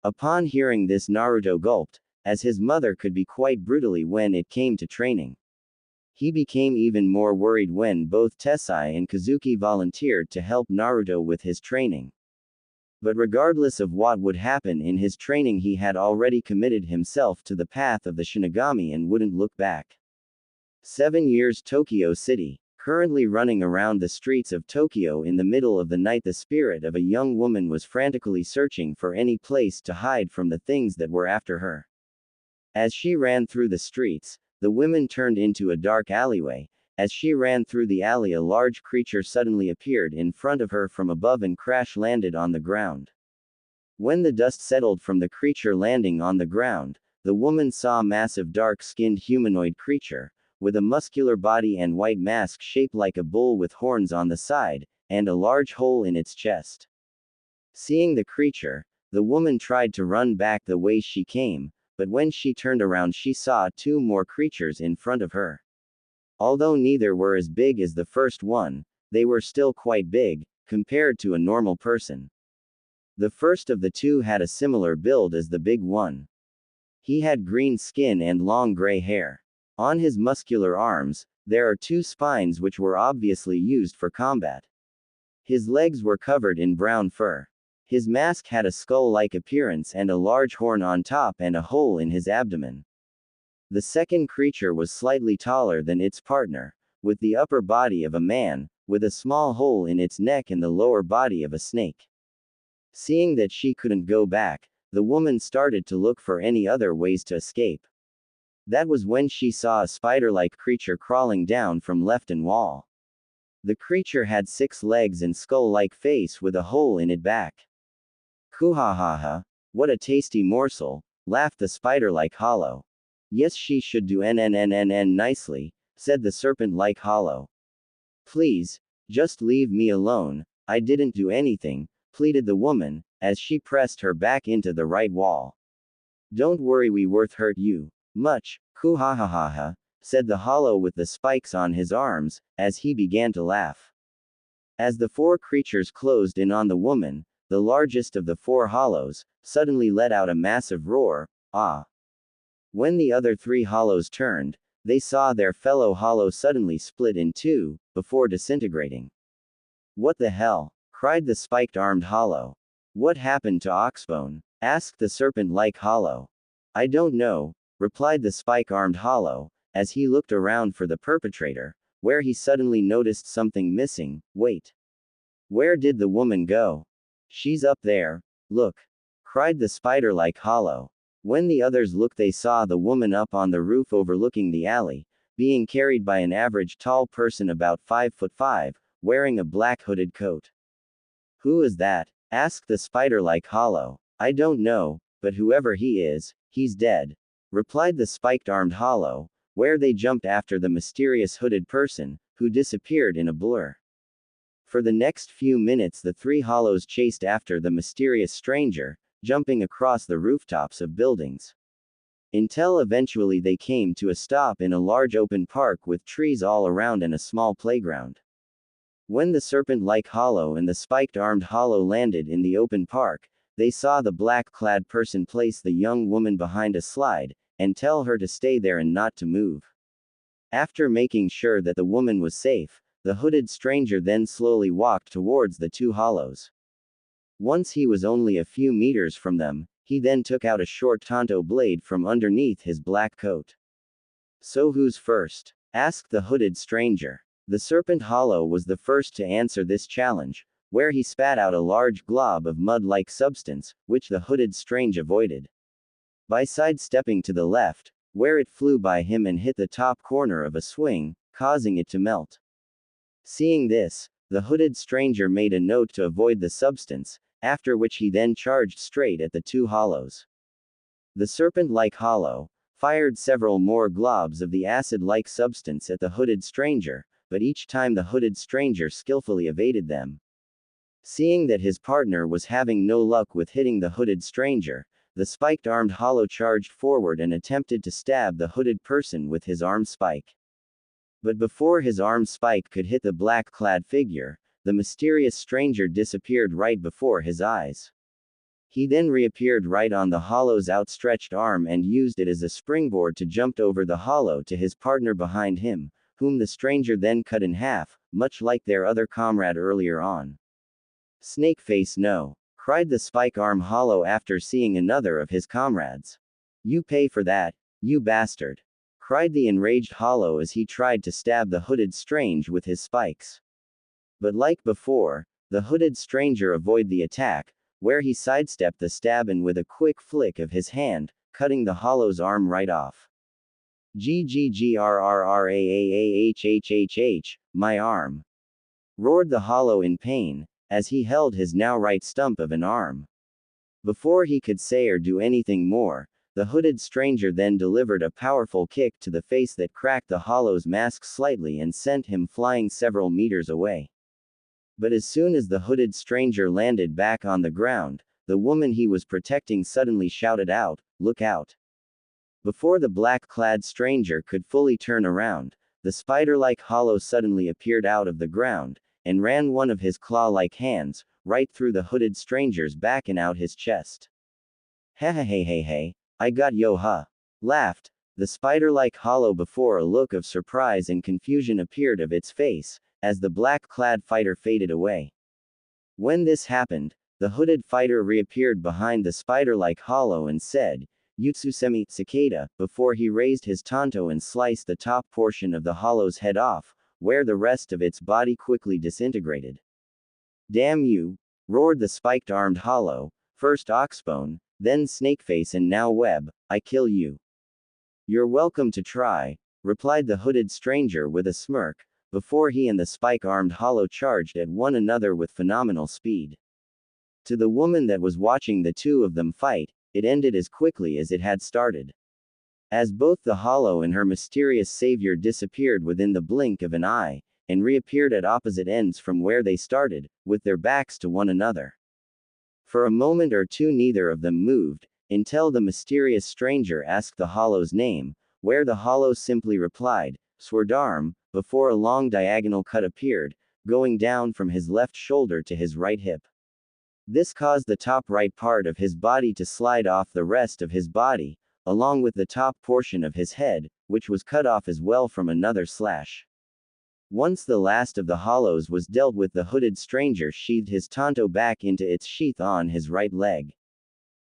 Upon hearing this, Naruto gulped, as his mother could be quite brutally when it came to training. He became even more worried when both Tessai and Kazuki volunteered to help Naruto with his training. But regardless of what would happen in his training, he had already committed himself to the path of the Shinigami and wouldn't look back. 7 years. Tokyo City. Currently running around the streets of Tokyo in the middle of the night, the spirit of a young woman was frantically searching for any place to hide from the things that were after her. As she ran through the streets, the women turned into a dark alleyway, As she ran through the alley, a large creature suddenly appeared in front of her from above and crash-landed on the ground. When the dust settled from the creature landing on the ground, the woman saw a massive dark-skinned humanoid creature, with a muscular body and white mask shaped like a bull with horns on the side, and a large hole in its chest. Seeing the creature, the woman tried to run back the way she came, but when she turned around she saw two more creatures in front of her. Although neither were as big as the first one, they were still quite big, compared to a normal person. The first of the two had a similar build as the big one. He had green skin and long gray hair. On his muscular arms, there are two spines which were obviously used for combat. His legs were covered in brown fur. His mask had a skull-like appearance and a large horn on top and a hole in his abdomen. The second creature was slightly taller than its partner, with the upper body of a man, with a small hole in its neck and the lower body of a snake. Seeing that she couldn't go back, the woman started to look for any other ways to escape. That was when she saw a spider-like creature crawling down from left and wall. The creature had 6 legs and skull-like face with a hole in it back. Kuhahaha, what a tasty morsel, laughed the spider-like hollow. Yes, she should do nnnnn nicely, said the serpent-like hollow. Please, just leave me alone, I didn't do anything, pleaded the woman, as she pressed her back into the right wall. Don't worry, we won't hurt you much, kuhahaha, said the hollow with the spikes on his arms, as he began to laugh. As the 4 creatures closed in on the woman, the largest of the 4 hollows suddenly let out a massive roar, ah. When the other 3 hollows turned, they saw their fellow hollow suddenly split in 2, before disintegrating. What the hell? Cried the spiked-armed hollow. What happened to Oxbone? Asked the serpent-like hollow. I don't know, replied the spike-armed hollow, as he looked around for the perpetrator, where he suddenly noticed something missing. Wait. Where did the woman go? She's up there, look, cried the spider-like hollow. When the others looked, they saw the woman up on the roof overlooking the alley, being carried by an average tall person about 5'5", wearing a black hooded coat. Who is that? Asked the spider-like hollow. I don't know, but whoever he is, he's dead, replied the spiked-armed hollow, where they jumped after the mysterious hooded person, who disappeared in a blur. For the next few minutes the 3 hollows chased after the mysterious stranger, jumping across the rooftops of buildings. Until eventually they came to a stop in a large open park with trees all around and a small playground. When the serpent-like hollow and the spiked-armed hollow landed in the open park, they saw the black-clad person place the young woman behind a slide, and tell her to stay there and not to move. After making sure that the woman was safe, the hooded stranger then slowly walked towards the 2 hollows. Once he was only a few meters from them, he then took out a short tanto blade from underneath his black coat. So who's first? Asked the hooded stranger. The serpent hollow was the first to answer this challenge, where he spat out a large glob of mud-like substance, which the hooded stranger avoided by sidestepping to the left, where it flew by him and hit the top corner of a swing, causing it to melt. Seeing this, the hooded stranger made a note to avoid the substance, after which he then charged straight at the 2 hollows. The serpent-like hollow fired several more globs of the acid-like substance at the hooded stranger, but each time the hooded stranger skillfully evaded them. Seeing that his partner was having no luck with hitting the hooded stranger, the spiked-armed hollow charged forward and attempted to stab the hooded person with his arm spike. But before his arm spike could hit the black-clad figure, the mysterious stranger disappeared right before his eyes. He then reappeared right on the hollow's outstretched arm and used it as a springboard to jump over the hollow to his partner behind him, whom the stranger then cut in half, much like their other comrade earlier on. Snakeface, no, cried the spike-arm hollow after seeing another of his comrades. You pay for that, you bastard, cried the enraged hollow as he tried to stab the hooded stranger with his spikes. But like before, the hooded stranger avoided the attack, where he sidestepped the stab and with a quick flick of his hand, cutting the hollow's arm right off. Ggggrrraaahhhh, my arm. Roared the hollow in pain, as he held his now right stump of an arm. Before he could say or do anything more, the hooded stranger then delivered a powerful kick to the face that cracked the hollow's mask slightly and sent him flying several meters away. But as soon as the hooded stranger landed back on the ground, the woman he was protecting suddenly shouted out, "Look out!" Before the black-clad stranger could fully turn around, the spider-like hollow suddenly appeared out of the ground, and ran one of his claw-like hands, right through the hooded stranger's back and out his chest. Hey, I got yo huh! Laughed the spider-like hollow before a look of surprise and confusion appeared of its face, as the black-clad fighter faded away. When this happened, the hooded fighter reappeared behind the spider-like hollow and said, "Yutsusemi, cicada," before he raised his tanto and sliced the top portion of the hollow's head off, where the rest of its body quickly disintegrated. "Damn you!" roared the spiked-armed hollow, first oxbone, then snakeface and now web, "I kill you." "You're welcome to try," replied the hooded stranger with a smirk, before he and the spike-armed hollow charged at one another with phenomenal speed. To the woman that was watching the two of them fight, it ended as quickly as it had started. As both the hollow and her mysterious savior disappeared within the blink of an eye, and reappeared at opposite ends from where they started, with their backs to one another. For a moment or two neither of them moved, until the mysterious stranger asked the hollow's name, where the hollow simply replied, "Swardarm," before a long diagonal cut appeared, going down from his left shoulder to his right hip. This caused the top right part of his body to slide off the rest of his body, along with the top portion of his head, which was cut off as well from another slash. Once the last of the hollows was dealt with, the hooded stranger sheathed his tanto back into its sheath on his right leg.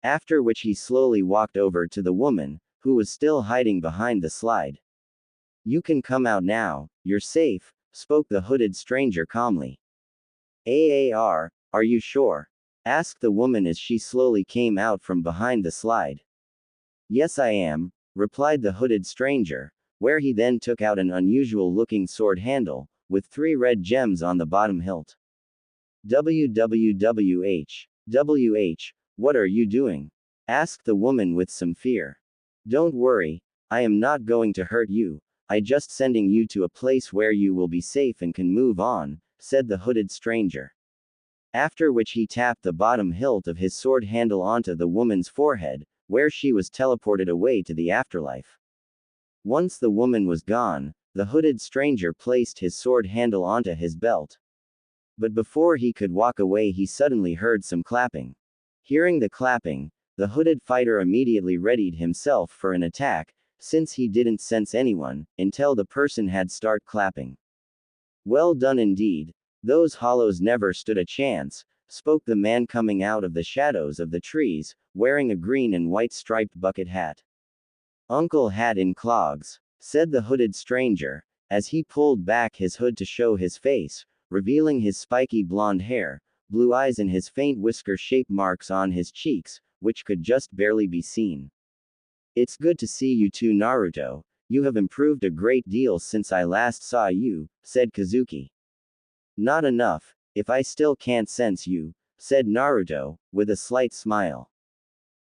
After which he slowly walked over to the woman, who was still hiding behind the slide. "You can come out now, you're safe," spoke the hooded stranger calmly. Are you sure?" asked the woman as she slowly came out from behind the slide. "Yes, I am," replied the hooded stranger, where he then took out an unusual-looking sword handle, with 3 red gems on the bottom hilt. WH, what are you doing?" asked the woman with some fear. "Don't worry, I am not going to hurt you, I just sending you to a place where you will be safe and can move on," said the hooded stranger. After which he tapped the bottom hilt of his sword handle onto the woman's forehead, where she was teleported away to the afterlife. Once the woman was gone, the hooded stranger placed his sword handle onto his belt. But before he could walk away he suddenly heard some clapping. Hearing the clapping, the hooded fighter immediately readied himself for an attack, since he didn't sense anyone, until the person had start clapping. "Well done indeed. Those hollows never stood a chance," spoke the man coming out of the shadows of the trees, wearing a green and white striped bucket hat. "Uncle Hat in clogs," said the hooded stranger, as he pulled back his hood to show his face, revealing his spiky blonde hair, blue eyes and his faint whisker-shaped marks on his cheeks, which could just barely be seen. "It's good to see you too, Naruto. You have improved a great deal since I last saw you," said Kazuki. "Not enough, if I still can't sense you," said Naruto, with a slight smile.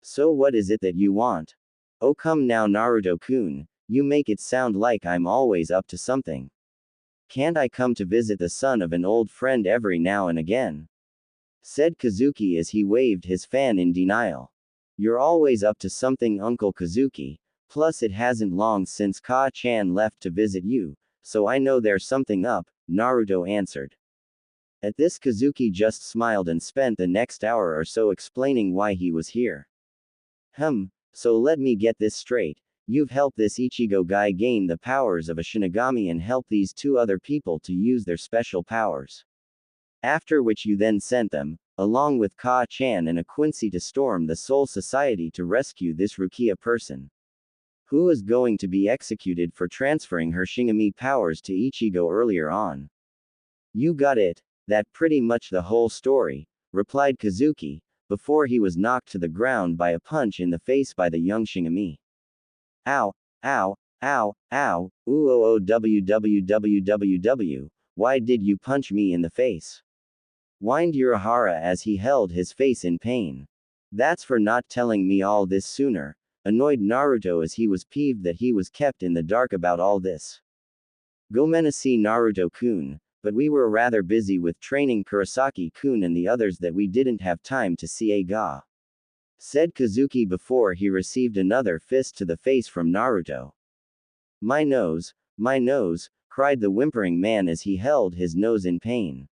"So what is it that you want?" "Oh come now Naruto-kun, you make it sound like I'm always up to something. Can't I come to visit the son of an old friend every now and again?" said Kazuki as he waved his fan in denial. "You're always up to something, Uncle Kazuki, plus it hasn't long since Ka-chan left to visit you, so I know there's something up," Naruto answered. At this Kazuki just smiled and spent the next hour or so explaining why he was here. So let me get this straight. You've helped this Ichigo guy gain the powers of a Shinigami and helped these 2 other people to use their special powers. After which you then sent them, along with Ka-chan and a Quincy, to storm the Soul Society to rescue this Rukia person, who is going to be executed for transferring her Shinigami powers to Ichigo earlier on. "You got it. That pretty much the whole story," replied Kazuki, before he was knocked to the ground by a punch in the face by the young Shinigami. Ow! Ow, ow, ooh oh oh www. Why did you punch me in the face? Whined Urahara as he held his face in pain. That's for not telling me all this sooner, annoyed Naruto as he was peeved that he was kept in the dark about all this. Gomenasi Naruto-kun, but we were rather busy with training Kurosaki-kun and the others that we didn't have time to see ga, said Kazuki before he received another fist to the face from Naruto. My nose, cried the whimpering man as he held his nose in pain.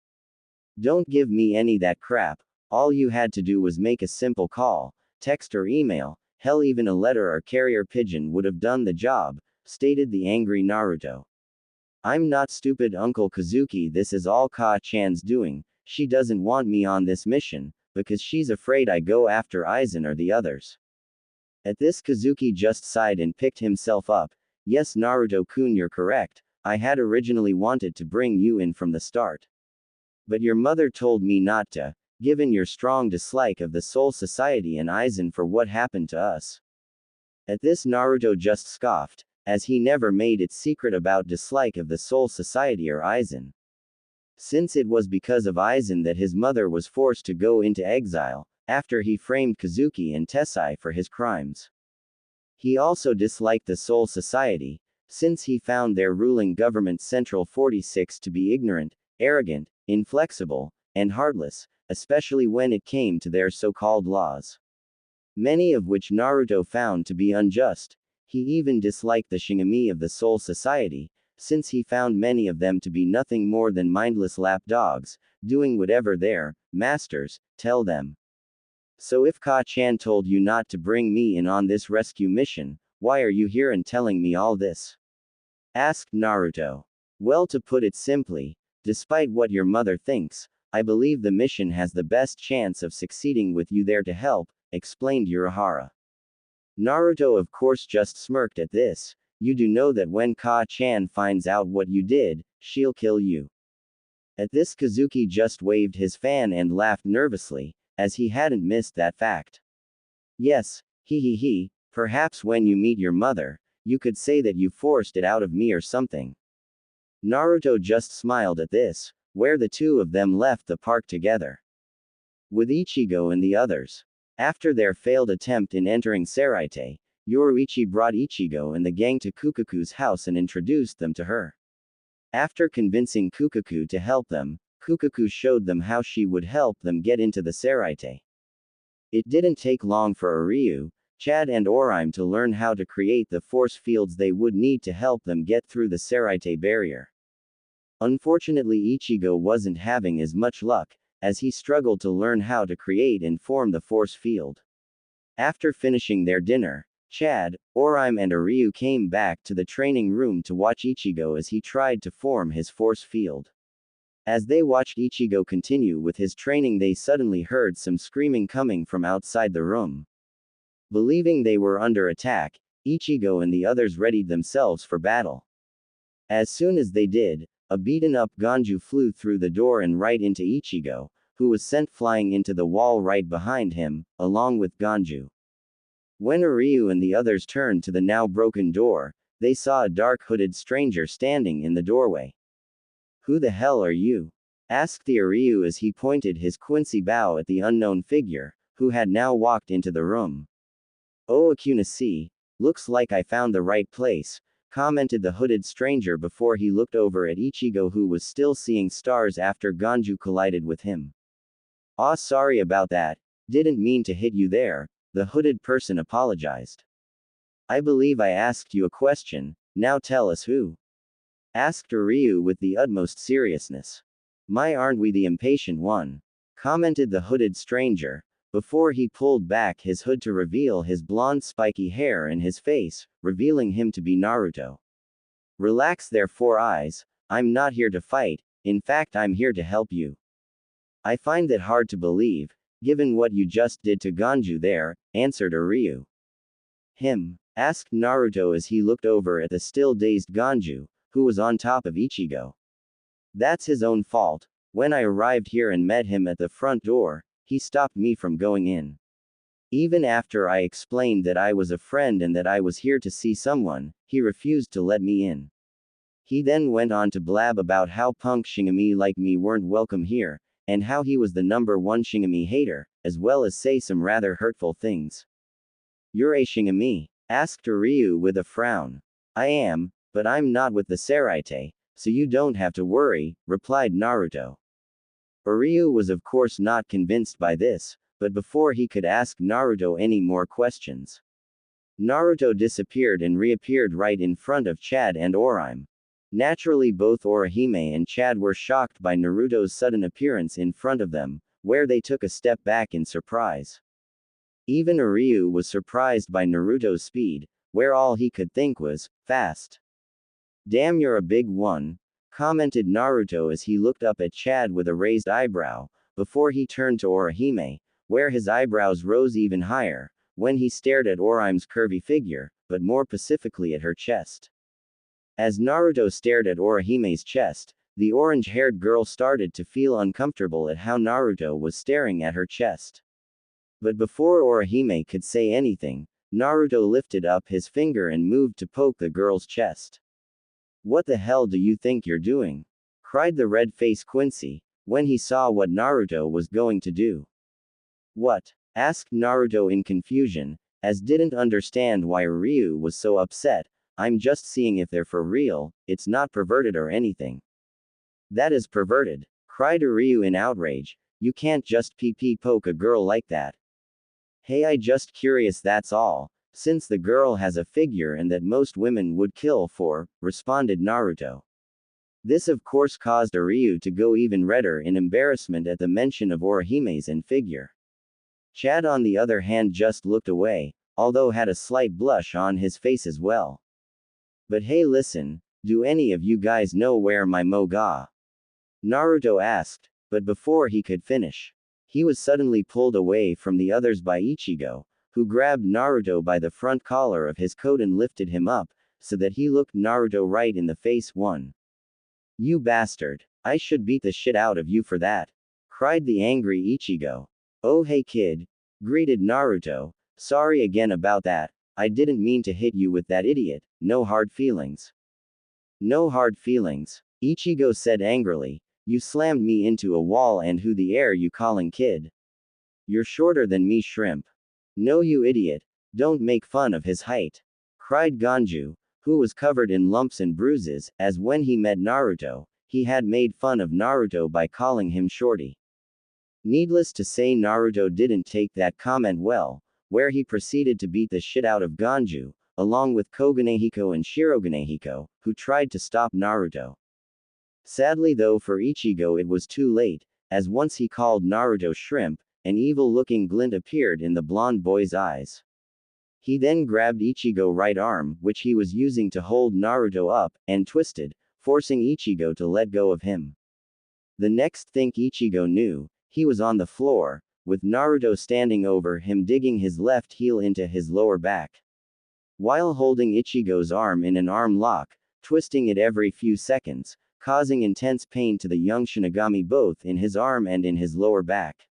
Don't give me any that crap, all you had to do was make a simple call, text or email, hell even a letter or carrier pigeon would have done the job, stated the angry Naruto. I'm not stupid Uncle Kazuki, this is all Ka-chan's doing, she doesn't want me on this mission, because she's afraid I go after Aizen or the others. At this Kazuki just sighed and picked himself up. Yes Naruto-kun, you're correct, I had originally wanted to bring you in from the start. But your mother told me not to, given your strong dislike of the Soul Society and Aizen for what happened to us. At this Naruto just scoffed, as he never made it secret about dislike of the Soul Society or Aizen. Since it was because of Aizen that his mother was forced to go into exile, after he framed Kazuki and Tessai for his crimes. He also disliked the Soul Society, since he found their ruling government Central 46 to be ignorant, arrogant, inflexible, and heartless, especially when it came to their so-called laws. Many of which Naruto found to be unjust. He even disliked the Shinigami of the Soul Society, since he found many of them to be nothing more than mindless lapdogs, doing whatever their masters tell them. So if Ka-chan told you not to bring me in on this rescue mission, why are you here and telling me all this? Asked Naruto. Well, to put it simply, despite what your mother thinks, I believe the mission has the best chance of succeeding with you there to help, explained Urahara. Naruto of course just smirked at this. You do know that when Ka-chan finds out what you did, she'll kill you. At this Kazuki just waved his fan and laughed nervously, as he hadn't missed that fact. Yes, perhaps when you meet your mother, you could say that you forced it out of me or something. Naruto just smiled at this, where the two of them left the park together. With Ichigo and the others. After their failed attempt in entering Seraite, Yoruichi brought Ichigo and the gang to Kukaku's house and introduced them to her. After convincing Kukaku to help them, Kukaku showed them how she would help them get into the Seraite. It didn't take long for Aryu, Chad and Oraim to learn how to create the force fields they would need to help them get through the Seraite barrier. Unfortunately, Ichigo wasn't having as much luck, as he struggled to learn how to create and form the force field. After finishing their dinner, Chad, Oraim and Aryu came back to the training room to watch Ichigo as he tried to form his force field. As they watched Ichigo continue with his training, they suddenly heard some screaming coming from outside the room. Believing they were under attack, Ichigo and the others readied themselves for battle. As soon as they did, a beaten-up Ganju flew through the door and right into Ichigo, who was sent flying into the wall right behind him, along with Ganju. When Aryu and the others turned to the now broken door, they saw a dark hooded stranger standing in the doorway. Who the hell are you? Asked the Aryu as he pointed his Quincy bow at the unknown figure, who had now walked into the room. Oh Akunasi, looks like I found the right place, commented the hooded stranger before he looked over at Ichigo, who was still seeing stars after Ganju collided with him. Aw, sorry about that, didn't mean to hit you there, the hooded person apologized. I believe I asked you a question, now tell us who? Asked Aryu with the utmost seriousness. My, aren't we the impatient one? Commented the hooded stranger, before he pulled back his hood to reveal his blonde spiky hair and his face, revealing him to be Naruto. Relax there, Four Eyes, I'm not here to fight, in fact I'm here to help you. I find that hard to believe, given what you just did to Ganju there, answered Aryu. Him? Asked Naruto as he looked over at the still dazed Ganju, who was on top of Ichigo. That's his own fault. When I arrived here and met him at the front door, he stopped me from going in. Even after I explained that I was a friend and that I was here to see someone, he refused to let me in. He then went on to blab about how punk Shinigami like me weren't welcome here, and how he was the #1 Shinigami hater, as well as say some rather hurtful things. "You're a Shinigami?" asked Ryu with a frown. "I am, but I'm not with the Saraite, so you don't have to worry," replied Naruto. Ryu was of course not convinced by this, but before he could ask Naruto any more questions, Naruto disappeared and reappeared right in front of Chad and Orihime. Naturally, both Orihime and Chad were shocked by Naruto's sudden appearance in front of them, where they took a step back in surprise. Even Ryu was surprised by Naruto's speed, where all he could think was, fast. "Damn, you're a big one," commented Naruto as he looked up at Chad with a raised eyebrow, before he turned to Orihime, where his eyebrows rose even higher, when he stared at Orihime's curvy figure, but more specifically at her chest. As Naruto stared at Orihime's chest, the orange-haired girl started to feel uncomfortable at how Naruto was staring at her chest. But before Orihime could say anything, Naruto lifted up his finger and moved to poke the girl's chest. "What the hell do you think you're doing?" cried the red-faced Quincy, when he saw what Naruto was going to do. "What?" asked Naruto in confusion, as didn't understand why Ryu was so upset. "I'm just seeing if they're for real, it's not perverted or anything." "That is perverted," cried Ryu in outrage. "You can't just pee poke a girl like that." "Hey, I just curious, that's all, since the girl has a figure and that most women would kill for," responded Naruto. This of course caused Ryu to go even redder in embarrassment at the mention of Orihime's figure. Chad on the other hand just looked away, although had a slight blush on his face as well. "But hey, listen, do any of you guys know where my Moga?" Naruto asked, but before he could finish, he was suddenly pulled away from the others by Ichigo, who grabbed Naruto by the front collar of his coat and lifted him up, so that he looked Naruto right in the face. "You bastard. I should beat the shit out of you for that," cried the angry Ichigo. "Oh hey kid," greeted Naruto, "sorry again about that, I didn't mean to hit you with that idiot, no hard feelings." "No hard feelings," Ichigo said angrily, "you slammed me into a wall and who the air you calling kid? You're shorter than me, shrimp." "No you idiot, don't make fun of his height," cried Ganju, who was covered in lumps and bruises, as when he met Naruto, he had made fun of Naruto by calling him shorty. Needless to say, Naruto didn't take that comment well, where he proceeded to beat the shit out of Ganju, along with Koganehiko and Shiroganehiko, who tried to stop Naruto. Sadly though for Ichigo it was too late, as once he called Naruto shrimp, an evil-looking glint appeared in the blonde boy's eyes. He then grabbed Ichigo's right arm, which he was using to hold Naruto up, and twisted, forcing Ichigo to let go of him. The next thing Ichigo knew, he was on the floor, with Naruto standing over him, digging his left heel into his lower back. While holding Ichigo's arm in an arm lock, twisting it every few seconds, causing intense pain to the young Shinigami both in his arm and in his lower back.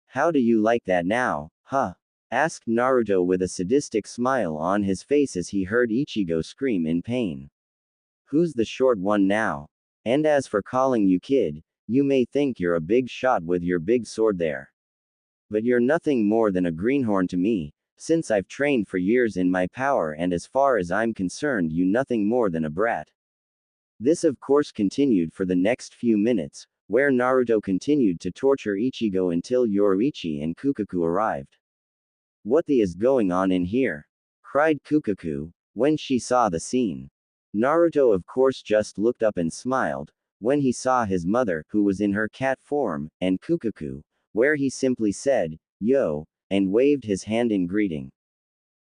"How do you like that now, huh?" asked Naruto with a sadistic smile on his face as he heard Ichigo scream in pain. "Who's the short one now? And as for calling you kid, you may think you're a big shot with your big sword there. But you're nothing more than a greenhorn to me, since I've trained for years in my power, and as far as I'm concerned you nothing more than a brat." This of course continued for the next few minutes, where Naruto continued to torture Ichigo until Yoruichi and Kukaku arrived. "What the is going on in here?" cried Kukaku, when she saw the scene. Naruto of course just looked up and smiled, when he saw his mother, who was in her cat form, and Kukaku, where he simply said, "Yo," and waved his hand in greeting.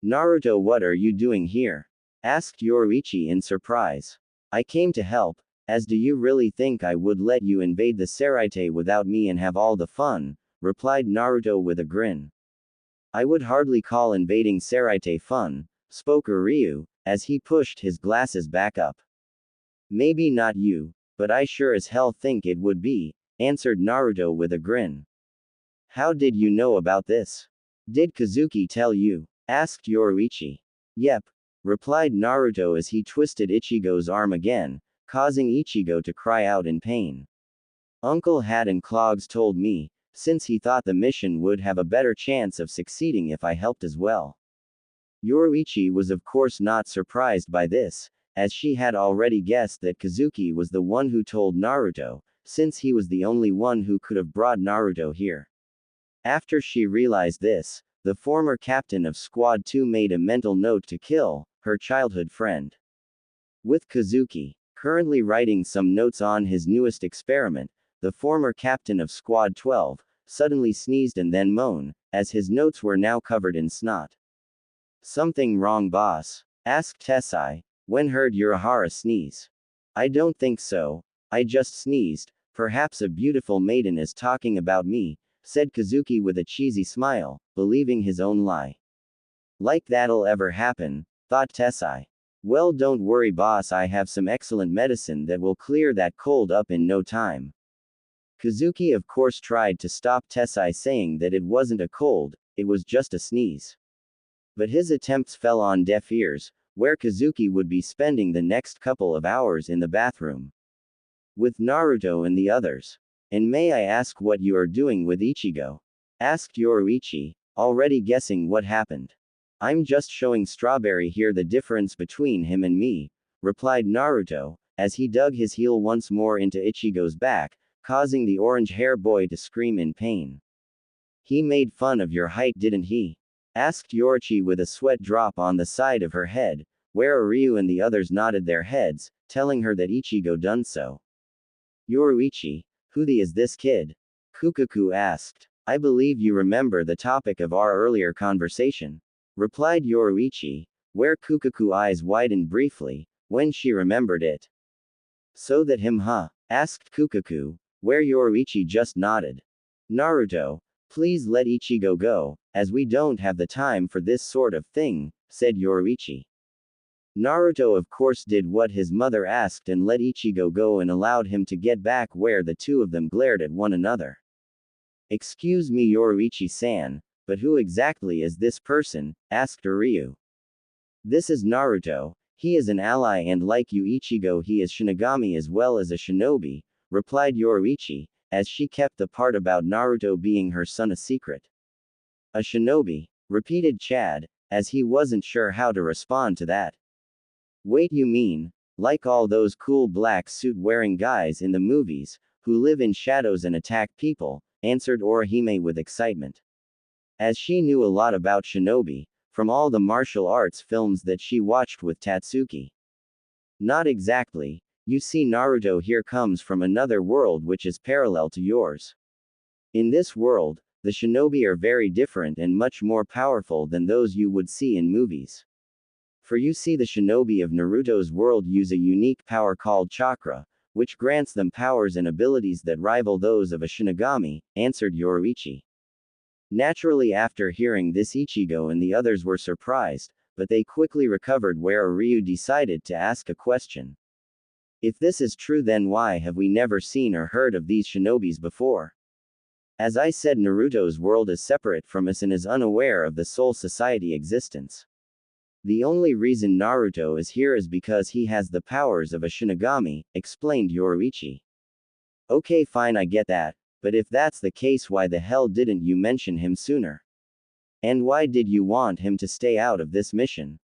"Naruto, what are you doing here?" asked Yoruichi in surprise. "I came to help, as do you really think I would let you invade the Saraite without me and have all the fun?" replied Naruto with a grin. "I would hardly call invading Saraite fun," spoke Ryu, as he pushed his glasses back up. "Maybe not you, but I sure as hell think it would be," answered Naruto with a grin. "How did you know about this?" Did Kazuki tell you? Asked Yoruichi. Yep, replied Naruto as he twisted Ichigo's arm again, causing Ichigo to cry out in pain. Uncle Hat and Clogs told me, since he thought the mission would have a better chance of succeeding if I helped as well. Yoruichi was of course not surprised by this, as she had already guessed that Kazuki was the one who told Naruto, since he was the only one who could have brought Naruto here. After she realized this, the former captain of Squad 2 made a mental note to kill her childhood friend. With Kazuki currently writing some notes on his newest experiment, the former captain of Squad 12 suddenly sneezed and then moaned, as his notes were now covered in snot. Something wrong, boss? Asked Tessai, when heard Urahara sneeze. I don't think so, I just sneezed, perhaps a beautiful maiden is talking about me, said Kazuki with a cheesy smile, believing his own lie. Like that'll ever happen, thought Tessai. Well, don't worry boss, I have some excellent medicine that will clear that cold up in no time. Kazuki of course tried to stop Tessai, saying that it wasn't a cold, it was just a sneeze. But his attempts fell on deaf ears, where Kazuki would be spending the next couple of hours in the bathroom with Naruto and the others. And may I ask what you are doing with Ichigo? Asked Yoruichi, already guessing what happened. I'm just showing Strawberry here the difference between him and me, replied Naruto, as he dug his heel once more into Ichigo's back, causing the orange-hair boy to scream in pain. He made fun of your height, didn't he? Asked Yoruichi with a sweat drop on the side of her head, where Ryu and the others nodded their heads, telling her that Ichigo done so. Yoruichi, who is this kid? Kukaku asked. I believe you remember the topic of our earlier conversation, replied Yoruichi, where Kukaku eyes widened briefly, when she remembered it. So that him huh? Asked Kukaku, where Yoruichi just nodded. Naruto, please let Ichigo go, as we don't have the time for this sort of thing, said Yoruichi. Naruto of course did what his mother asked and let Ichigo go and allowed him to get back, where the two of them glared at one another. Excuse me Yoruichi-san, but who exactly is this person? Asked Ryu. This is Naruto, he is an ally and like you Ichigo he is Shinigami as well as a shinobi, replied Yoruichi, as she kept the part about Naruto being her son a secret. A shinobi, repeated Chad, as he wasn't sure how to respond to that. Wait, you mean, like all those cool black suit wearing guys in the movies, who live in shadows and attack people, answered Orihime with excitement. As she knew a lot about shinobi, from all the martial arts films that she watched with Tatsuki. Not exactly. You see, Naruto here comes from another world which is parallel to yours. In this world, the shinobi are very different and much more powerful than those you would see in movies. For you see, the shinobi of Naruto's world use a unique power called chakra, which grants them powers and abilities that rival those of a Shinigami, answered Yoruichi. Naturally, after hearing this, Ichigo and the others were surprised, but they quickly recovered, where Ryu decided to ask a question. If this is true, then why have we never seen or heard of these shinobis before? As I said, Naruto's world is separate from us and is unaware of the Soul Society existence. The only reason Naruto is here is because he has the powers of a Shinigami, explained Yoruichi. Okay, fine, I get that, but if that's the case, why the hell didn't you mention him sooner? And why did you want him to stay out of this mission?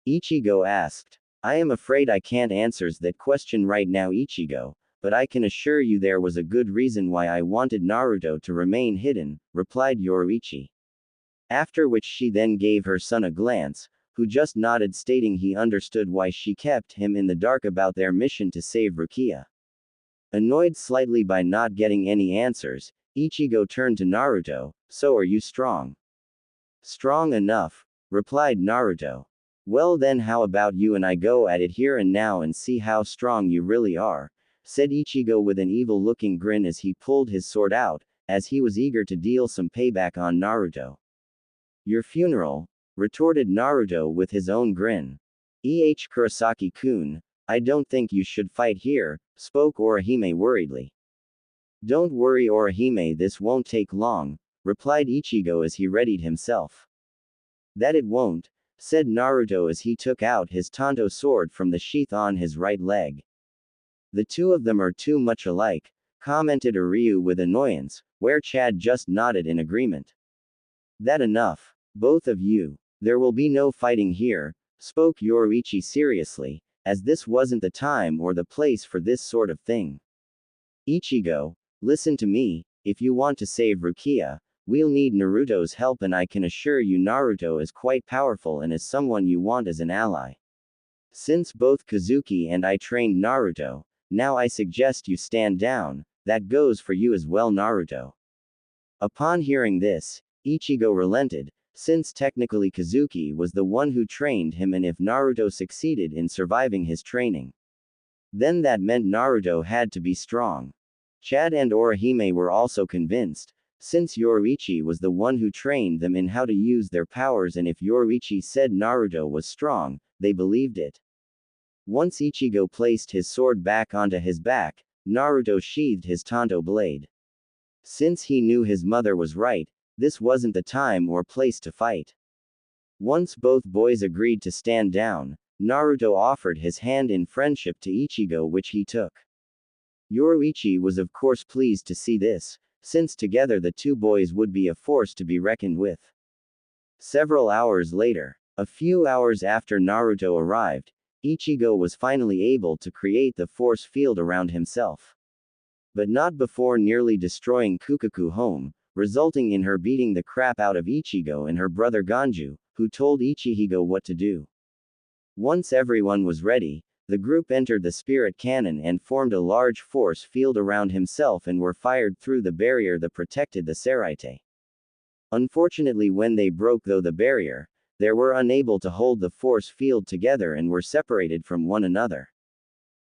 Ichigo asked. I am afraid I can't answer that question right now, Ichigo, but I can assure you there was a good reason why I wanted Naruto to remain hidden, replied Yoruichi. After which she then gave her son a glance, who just nodded, stating he understood why she kept him in the dark about their mission to save Rukia. Annoyed slightly by not getting any answers, Ichigo turned to Naruto. So are you strong? Strong enough, replied Naruto. Well then, how about you and I go at it here and now and see how strong you really are, said Ichigo with an evil-looking grin as he pulled his sword out, as he was eager to deal some payback on Naruto. Your funeral? Retorted Naruto with his own grin. Kurosaki-kun, I don't think you should fight here, spoke Orihime worriedly. Don't worry Orihime, this won't take long, replied Ichigo as he readied himself. That it won't, said Naruto as he took out his Tanto sword from the sheath on his right leg. The two of them are too much alike, commented Ryu with annoyance, where Chad just nodded in agreement. That enough. Both of you. There will be no fighting here, spoke Yoruichi seriously, as this wasn't the time or the place for this sort of thing. Ichigo, listen to me, if you want to save Rukia, we'll need Naruto's help, and I can assure you Naruto is quite powerful and is someone you want as an ally. Since both Kazuki and I trained Naruto, now I suggest you stand down, that goes for you as well Naruto. Upon hearing this, Ichigo relented, since technically Kazuki was the one who trained him, and if Naruto succeeded in surviving his training, then that meant Naruto had to be strong. Chad and Orihime were also convinced, since Yoruichi was the one who trained them in how to use their powers, and if Yoruichi said Naruto was strong, they believed it. Once Ichigo placed his sword back onto his back, Naruto sheathed his Tanto blade. Since he knew his mother was right, this wasn't the time or place to fight. Once both boys agreed to stand down, Naruto offered his hand in friendship to Ichigo, which he took. Yoruichi was of course pleased to see this, since together the two boys would be a force to be reckoned with. Several hours later, a few hours after Naruto arrived, Ichigo was finally able to create the force field around himself. But not before nearly destroying Kukaku home, resulting in her beating the crap out of Ichigo and her brother Ganju, who told Ichigo what to do. Once everyone was ready, the group entered the spirit cannon and formed a large force field around himself and were fired through the barrier that protected the Seraite. Unfortunately, when they broke though the barrier, they were unable to hold the force field together and were separated from one another.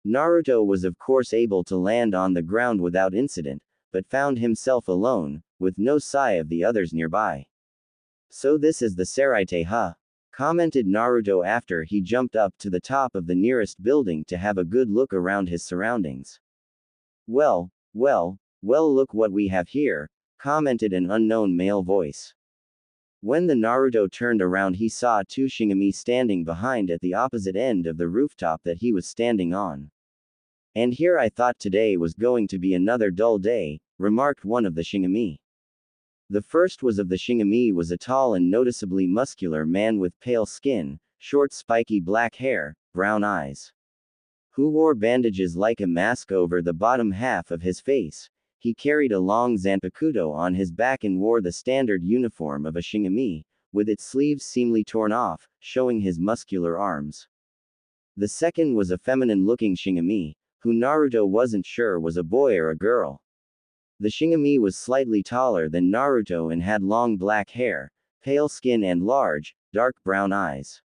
Naruto was of course able to land on the ground without incident, but found himself alone, with no sign of the others nearby. So this is the Seraite, huh? Commented Naruto after he jumped up to the top of the nearest building to have a good look around his surroundings. Well, look what we have here, commented an unknown male voice. When the Naruto turned around, he saw two Shinigami standing behind at the opposite end of the rooftop that he was standing on. And here I thought today was going to be another dull day, remarked one of the Shinigami. The first was of the Shinigami was a tall and noticeably muscular man with pale skin, short spiky black hair, brown eyes, who wore bandages like a mask over the bottom half of his face. He carried a long zanpakuto on his back and wore the standard uniform of a Shinigami, with its sleeves seemingly torn off, showing his muscular arms. The second was a feminine-looking Shinigami, who Naruto wasn't sure was a boy or a girl. The Shinigami was slightly taller than Naruto and had long black hair, pale skin and large, dark brown eyes.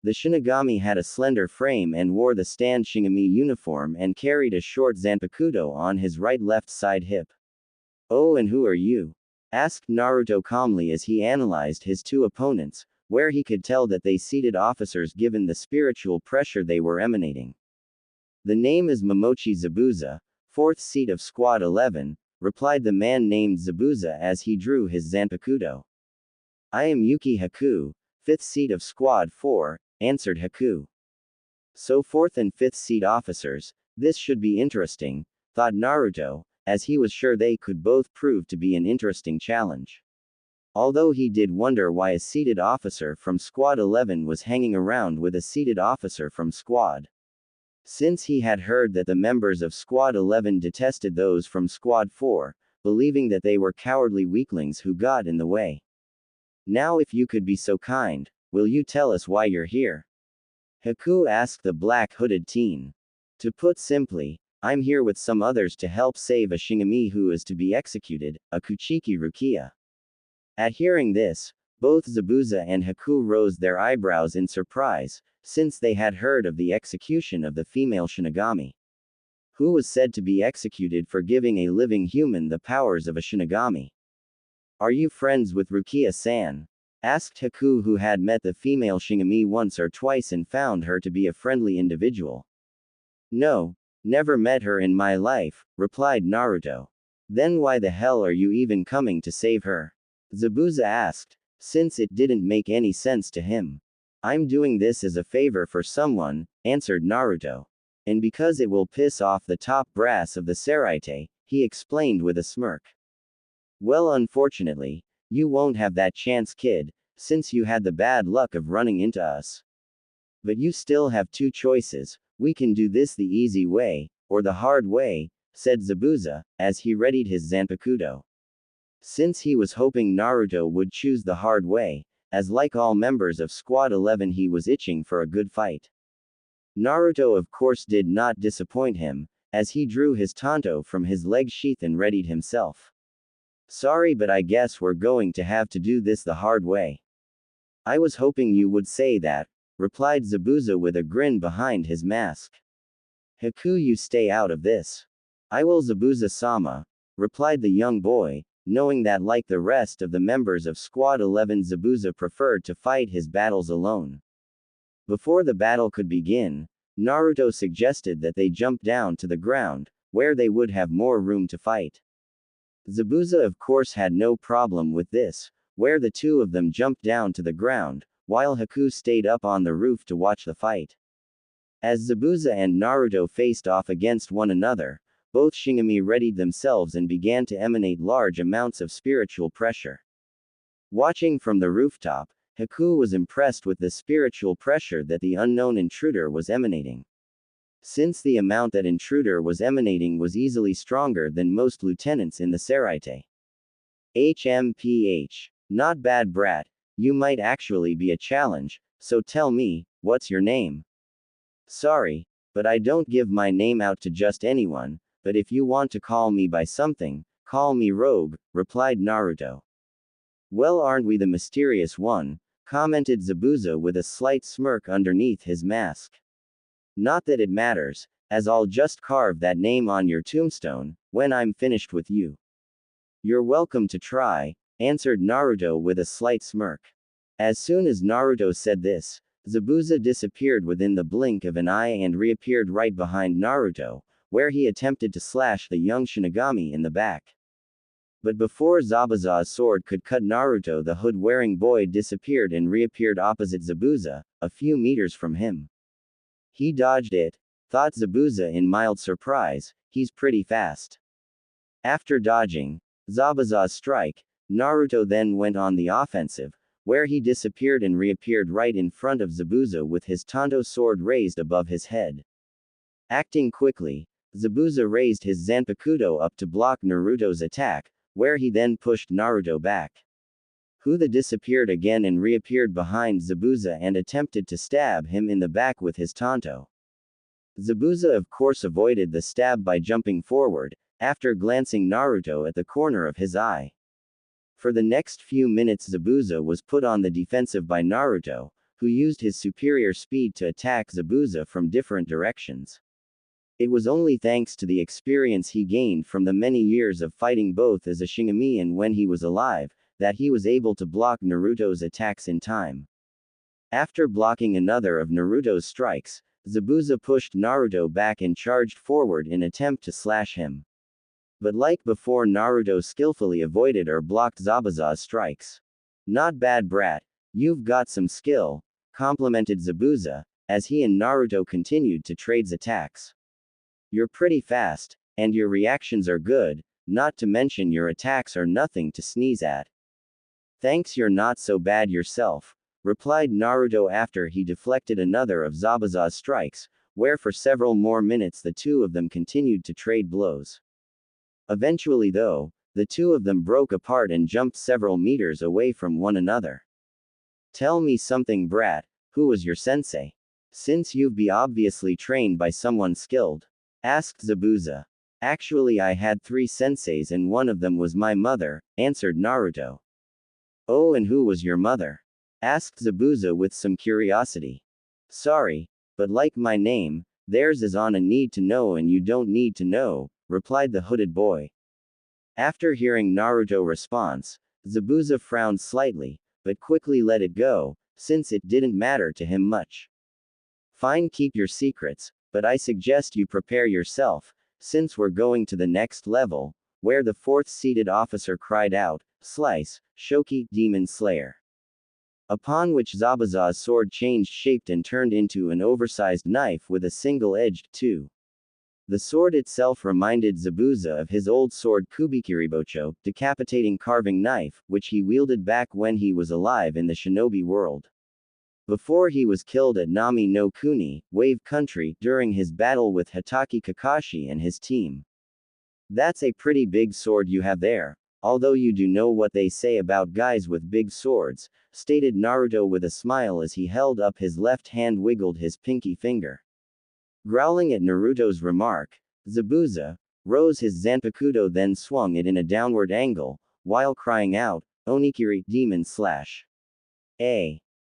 The Shinigami had a slender frame and wore the stand Shinigami uniform and carried a short zanpakuto on his right-left side hip. Oh, and who are you? Asked Naruto calmly as he analyzed his two opponents, where he could tell that they seated officers given the spiritual pressure they were emanating. The name is Momochi Zabuza, 4th seat of Squad 11, replied the man named Zabuza as he drew his zanpakuto. I am Yuki Haku, 5th seat of Squad 4, answered Haku. So 4th and 5th seat officers, this should be interesting, thought Naruto, as he was sure they could both prove to be an interesting challenge. Although he did wonder why a seated officer from Squad 11 was hanging around with a seated officer from Squad. Since he had heard that the members of Squad 11 detested those from Squad 4, believing that they were cowardly weaklings who got in the way. Now if you could be so kind, will you tell us why you're here? Haku asked the black hooded teen. To put simply, I'm here with some others to help save a Shinigami who is to be executed, a Kuchiki Rukia. At hearing this, both Zabuza and Haku rose their eyebrows in surprise, since they had heard of the execution of the female Shinigami, who was said to be executed for giving a living human the powers of a Shinigami. Are you friends with Rukia-san? Asked Haku, who had met the female Shinigami once or twice and found her to be a friendly individual. No, never met her in my life, replied Naruto. Then why the hell are you even coming to save her? Zabuza asked, since it didn't make any sense to him. I'm doing this as a favor for someone, answered Naruto. And because it will piss off the top brass of the Seraite, he explained with a smirk. Well, unfortunately, you won't have that chance, kid, since you had the bad luck of running into us. But you still have two choices. We can do this the easy way, or the hard way, said Zabuza, as he readied his Zanpakuto. Since he was hoping Naruto would choose the hard way, as like all members of Squad 11 he was itching for a good fight. Naruto of course did not disappoint him, as he drew his tanto from his leg sheath and readied himself. Sorry, but I guess we're going to have to do this the hard way. I was hoping you would say that, replied Zabuza with a grin behind his mask. Haku, you stay out of this. I will, Zabuza-sama, replied the young boy, knowing that like the rest of the members of Squad 11 Zabuza preferred to fight his battles alone. Before the battle could begin, Naruto suggested that they jump down to the ground, where they would have more room to fight. Zabuza of course had no problem with this, where the two of them jumped down to the ground, while Haku stayed up on the roof to watch the fight. As Zabuza and Naruto faced off against one another, both Shinigami readied themselves and began to emanate large amounts of spiritual pressure. Watching from the rooftop, Haku was impressed with the spiritual pressure that the unknown intruder was emanating. Since the amount that intruder was emanating was easily stronger than most lieutenants in the Seraite. HMPH. Not bad, brat. You might actually be a challenge, so tell me, what's your name? Sorry, but I don't give my name out to just anyone, but if you want to call me by something, call me Rogue, replied Naruto. Well, aren't we the mysterious one? Commented Zabuza with a slight smirk underneath his mask. Not that it matters, as I'll just carve that name on your tombstone, when I'm finished with you. You're welcome to try, answered Naruto with a slight smirk. As soon as Naruto said this, Zabuza disappeared within the blink of an eye and reappeared right behind Naruto, where he attempted to slash the young Shinigami in the back. But before Zabuza's sword could cut Naruto, the hood-wearing boy disappeared and reappeared opposite Zabuza, a few meters from him. He dodged it, thought Zabuza in mild surprise, he's pretty fast. After dodging Zabuza's strike, Naruto then went on the offensive, where he disappeared and reappeared right in front of Zabuza with his Tanto sword raised above his head. Acting quickly, Zabuza raised his Zanpakuto up to block Naruto's attack, where he then pushed Naruto back. Huda disappeared again and reappeared behind Zabuza and attempted to stab him in the back with his Tanto. Zabuza of course avoided the stab by jumping forward, after glancing Naruto at the corner of his eye. For the next few minutes Zabuza was put on the defensive by Naruto, who used his superior speed to attack Zabuza from different directions. It was only thanks to the experience he gained from the many years of fighting both as a Shinigami and when he was alive, that he was able to block Naruto's attacks in time. After blocking another of Naruto's strikes, Zabuza pushed Naruto back and charged forward in attempt to slash him. But like before, Naruto skillfully avoided or blocked Zabuza's strikes. Not bad, brat. You've got some skill, complimented Zabuza, as he and Naruto continued to trade attacks. You're pretty fast, and your reactions are good, not to mention your attacks are nothing to sneeze at. Thanks, you're not so bad yourself, replied Naruto after he deflected another of Zabuza's strikes, where for several more minutes the two of them continued to trade blows. Eventually though, the two of them broke apart and jumped several meters away from one another. Tell me something, brat, who was your sensei? Since you've been obviously trained by someone skilled, asked Zabuza. Actually, I had 3 senseis and one of them was my mother, answered Naruto. Oh, and who was your mother? Asked Zabuza with some curiosity. Sorry, but like my name, theirs is on a need to know and you don't need to know, replied the hooded boy. After hearing Naruto's response, Zabuza frowned slightly, but quickly let it go, since it didn't matter to him much. Fine, keep your secrets, but I suggest you prepare yourself, since we're going to the next level, where the fourth-seated officer cried out, "Slice, Shoki, Demon Slayer." Upon which Zabuza's sword changed shape and turned into an oversized knife with a single-edged, too. The sword itself reminded Zabuza of his old sword Kubikiribocho, decapitating carving knife, which he wielded back when he was alive in the shinobi world. Before he was killed at Nami no Kuni, Wave Country, during his battle with Hitaki Kakashi and his team. That's a pretty big sword you have there. Although you do know what they say about guys with big swords, stated Naruto with a smile as he held up his left hand wiggled his pinky finger. Growling at Naruto's remark, Zabuza rose his Zanpakuto then swung it in a downward angle, while crying out, "Onikiri, demon slash." A.